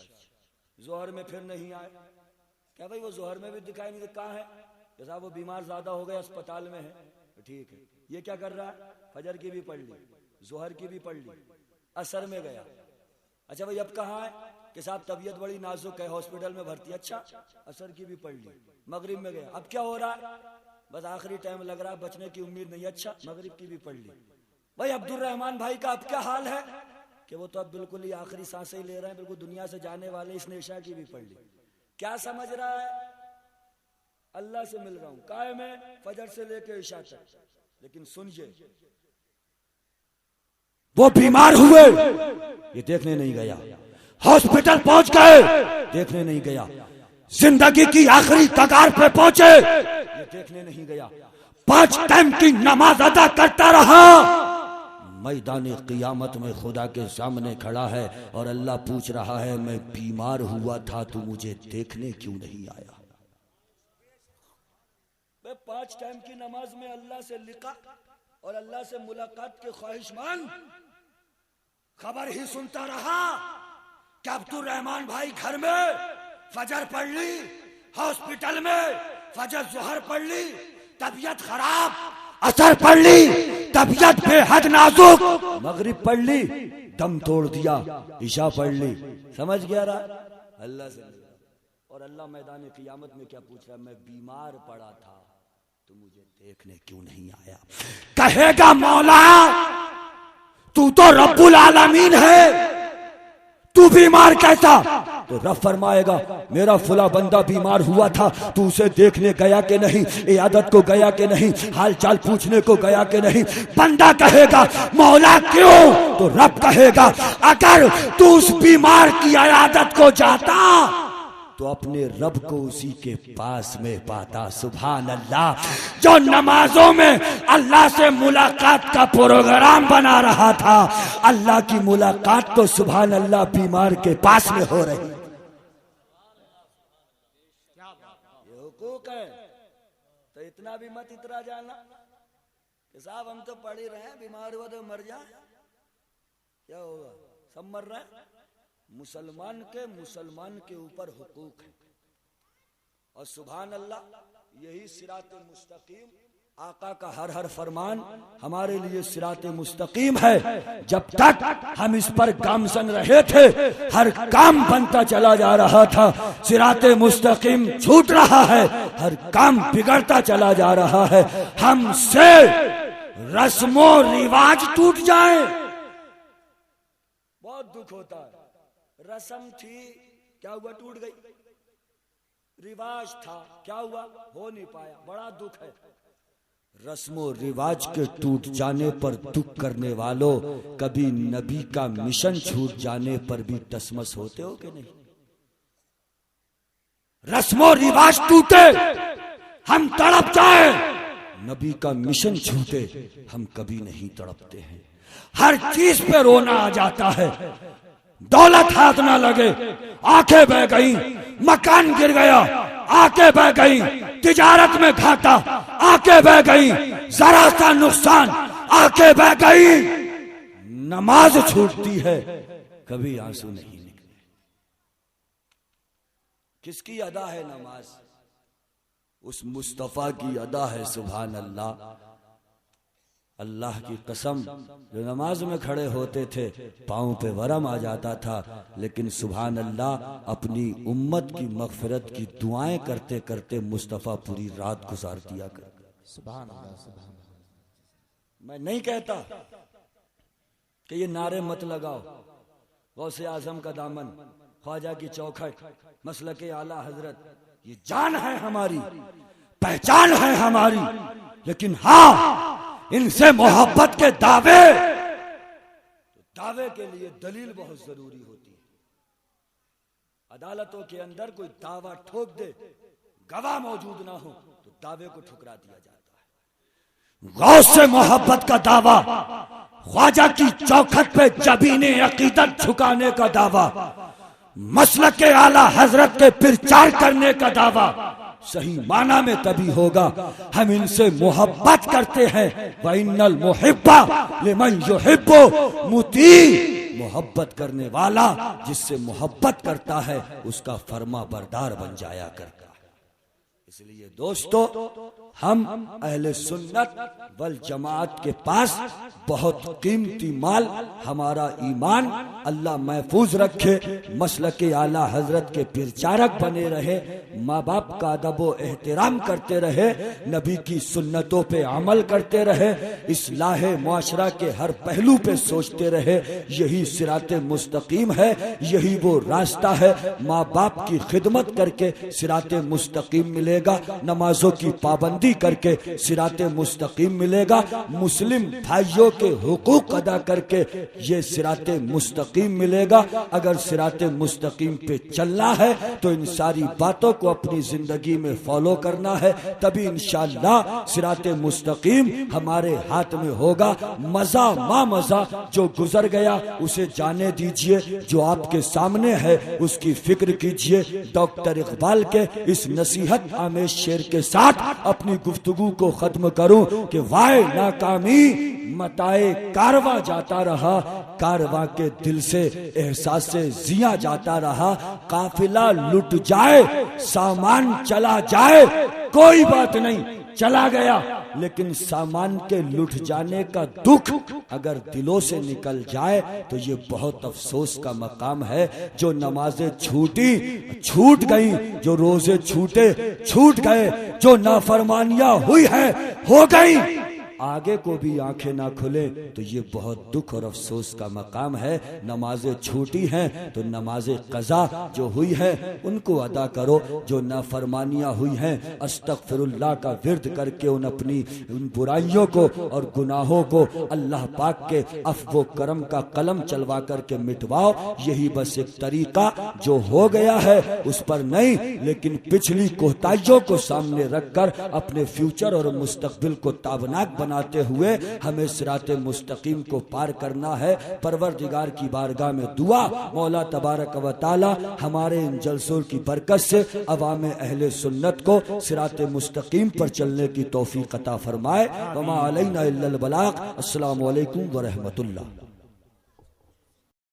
जोहर में फिर नहीं आए। क्या भाई वो जोहर में भी दिखाई नहीं, कहाँ है? साहब वो बीमार ज्यादा हो गए, अस्पताल में है। ठीक है, ये क्या कर रहा है? फजर की भी पढ़ ली, जोहर की भी पढ़ ली, असर में गया। अच्छा भाई अब कहाँ है? कि साहब तबीयत बड़ी नाजुक है, हॉस्पिटल में भर्ती। अच्छा, असर की भी पढ़ ली, मगरिब में गया। अब क्या हो रहा है? बस आखिरी टाइम लग रहा है, बचने की उम्मीद नहीं। अच्छा, मगरिब की भी पढ़ ली। भाई अब्दुल रहमान भाई का अब क्या हाल है कि वो तो अब बिल्कुल ही आखिरी सांसें ही ले रहे हैं, बिल्कुल दुनिया से जाने वाले। इसने इशा की भी पढ़ ली। क्या समझ रहा है? अल्लाह से मिल रहा हूं, कायम है फजर से लेके इशा तक। लेकिन सुनिए, वो बीमार हुए, ये देखने नहीं गया। हॉस्पिटल पहुंच गए, देखने नहीं गया। जिंदगी की आखिरी कगार पे पहुंचे, ये देखने नहीं गया। 5 टाइम की नमाज अदा करता रहा। मैदान क़ियामत में खुदा के सामने खड़ा है और अल्लाह पूछ रहा है, मैं बीमार हुआ था, तू मुझे देखने क्यों नहीं आया? 5 टाइम की नमाज में अल्लाह से लिखा और अल्लाह से मुलाकात के ख्वाहिशमंद खबर ही सुनता रहा कि अब्दुल रहमान भाई घर में फजर पढ़ ली, हॉस्पिटल में फजर जोहर पढ़ ली, तबीयत खराब, असर पढ़ ली, तबीयत बेहद नाजुक, मगरिब पढ़ ली, दम तोड़ दिया, इशा पढ़ ली। समझ गया रहा? अल्लाह से मिला और अल्लाह मैदान क़ियामत में क्या पूछ रहा है? मैं बीमार पड़ा था, तू मुझे देखने क्यों नहीं आया? कहेगा मौला तू तो रब्बुल आलमीन है, तू बीमार कैसा? तो रब फरमाएगा, मेरा फुला बंदा बीमार हुआ था, तू उसे देखने गया कि नहीं, इयादत को गया कि नहीं, हाल चाल पूछने को गया कि नहीं? बंदा कहेगा मौला क्यों? तो रब कहेगा, अगर तू उस बीमार की इयादत को जाता तो अपने रब को उसी के पास में पाता। सुभान अल्लाह। जो नमाजों में अल्लाह से मुलाकात का प्रोग्राम बना रहा था, अल्लाह की मुलाकात तो सुभान अल्लाह बीमार के पास में हो रही। ये हुकूक है, तो इतना भी मत इतरा जाना कि साहब हम तो पढ़ ही रहे हैं, बीमार हुआ तो मर जाए, क्या होगा? सब मर रहे हैं। मुसलमान के ऊपर हुकूक है और सुभान अल्लाह, यही सिराते मुस्तकीम, आका का हर फरमान हमारे लिए सिराते मुस्तकीम है। जब तक हम इस पर गामसन रहे थे, हर काम बनता चला जा रहा था। सिराते मुस्तकीम छूट रहा है, हर काम बिगड़ता चला जा रहा है। हमसे रस्मों रिवाज टूट जाए, बहुत दुख होता है। रस्म थी, क्या हुआ? टूट गई। रिवाज था, क्या हुआ? हो नहीं पाया, बड़ा दुख है। रस्मों रिवाज के टूट जाने पर दुख करने वालों, कभी नबी का मिशन छूट जाने पर भी टसमस होते हो कि नहीं? रस्मों रिवाज टूटे हम तड़प जाए, नबी का मिशन छूटे हम कभी नहीं तड़पते हैं। हर चीज पे रोना आ जाता है। दौलत हाथ ना लगे, आंखें बह गई, मकान गिर गया, आंखें बह गई, तिजारत में घाटा, आंखें बह गई, जरा सा नुकसान, आंखें बह गई, नमाज छूटती है, कभी आंसू नहीं निकले। किसकी अदा है नमाज? उस मुस्तफा की अदा है। सुभान अल्लाह। अल्लाह की कसम, जो नमाज में खड़े होते थे पांव पे वरम आ जाता था, लेकिन सुभान अल्लाह अपनी उम्मत की मगफिरत की दुआएं करते करते मुस्तफ़ा पूरी रात गुजार दिया कर। सुभान अल्लाह, सुभान अल्लाह। मैं नहीं कहता कि ये नारे मत लगाओ, गौसे आजम का दामन, ख्वाजा की चौखट, मसलके आला हजरत, ये जान है हमारी, पहचान है हमारी, लेकिन हाँ इनसे मोहब्बत के दावे, तो दावे के लिए दलील बहुत जरूरी होती है। अदालतों के अंदर कोई दावा ठोक दे, गवाह मौजूद ना हो तो दावे को ठुकरा दिया जाता है। गौस से मोहब्बत का दावा, ख्वाजा की चौखट पे जबीने अकीदत झुकाने का दावा, मसलक के आला हजरत के प्रचार करने का दावा सही माना में तभी होगा हम इनसे मोहब्बत करते हैं। वइन्नल मुहिब्बा लिमन युहिब्बु मुती, मोहब्बत करने वाला जिससे मोहब्बत करता है उसका फर्मा बरदार बन जाया करता है। इसलिए दोस्तों, हम अहले सुन्नत वल जमात के पास बहुत कीमती माल हमारा ईमान अल्लाह महफूज रखे, मसलक आला हजरत के प्रचारक बने रहे, माँ बाप का अदब व एहतराम करते रहे, नबी की सुन्नतों पे अमल करते रहे, इस्लाह मुआशरा के हर पहलू पे सोचते रहे। यही सिराते मुस्तकीम है, यही वो रास्ता है। माँ बाप की खिदमत करके सिराते मुस्तकीम मिलेगा, नमाजों की पाबंदी करके सिराते मुस्तकीम मिलेगा, मुस्लिम भाइयों के हुकूक अदा करके ये सिराते मुस्तकीम मिलेगा। अगर सिराते मुस्तकीम पे चलना है तो इन सारी बातों को अपनी जिंदगी में फॉलो करना है, तभी इंशाअल्लाह सिराते मुस्तकीम हमारे हाथ में होगा। मजा मा मजा जो गुजर गया उसे जाने दीजिए, जो आपके सामने है उसकी फिक्र कीजिए। डॉक्टर इकबाल के इस नसीहत आमेज शेर के साथ अपनी गुफ्तगू को खत्म करूं कि वाय नाकामी मताए कारवा जाता रहा, कारवा के दिल से एहसास से जिया जाता रहा। काफिला लुट जाए, सामान चला जाए, कोई बात नहीं, चला गया, लेकिन सामान के लुट जाने का दुख अगर दिलों से निकल जाए तो ये बहुत अफसोस का मकाम है। जो नमाजें छूटी छूट गई, जो रोजे छूटे छूट गए, जो नाफरमानियां हुई है हो गई, आगे को भी आंखें ना खुले तो ये बहुत दुख और अफसोस का मकाम है। नमाजें छूटी हैं तो नमाजें कज़ा जो हुई है उनको अदा करो, जो नाफरमानियां हुई हैं अस्तगफिरुल्लाह का विर्द करके उन अपनी उन बुराइयों को और गुनाहों को अल्लाह पाक के अफ़्व करम का कलम चलवा करके मिटवाओ। यही बस एक तरीका, जो हो गया है उस पर नहीं, लेकिन पिछली कोताहियों को सामने रखकर अपने फ्यूचर और मुस्तकबिल को ताबनाक बनाते हुए हमें सिराते मुस्तकीम को पार करना है। परवरदिगार की बारगाह में दुआ, मौला तबारक व तआला हमारे इन जलसों की बरकत से अवाम अहले सुन्नत को सिराते मुस्तकीम पर चलने की तौफीक अता फरमाए। वमा अलैना इल्लल बलाग। अस्सलामु अलैकुम व रहमतुल्लाह।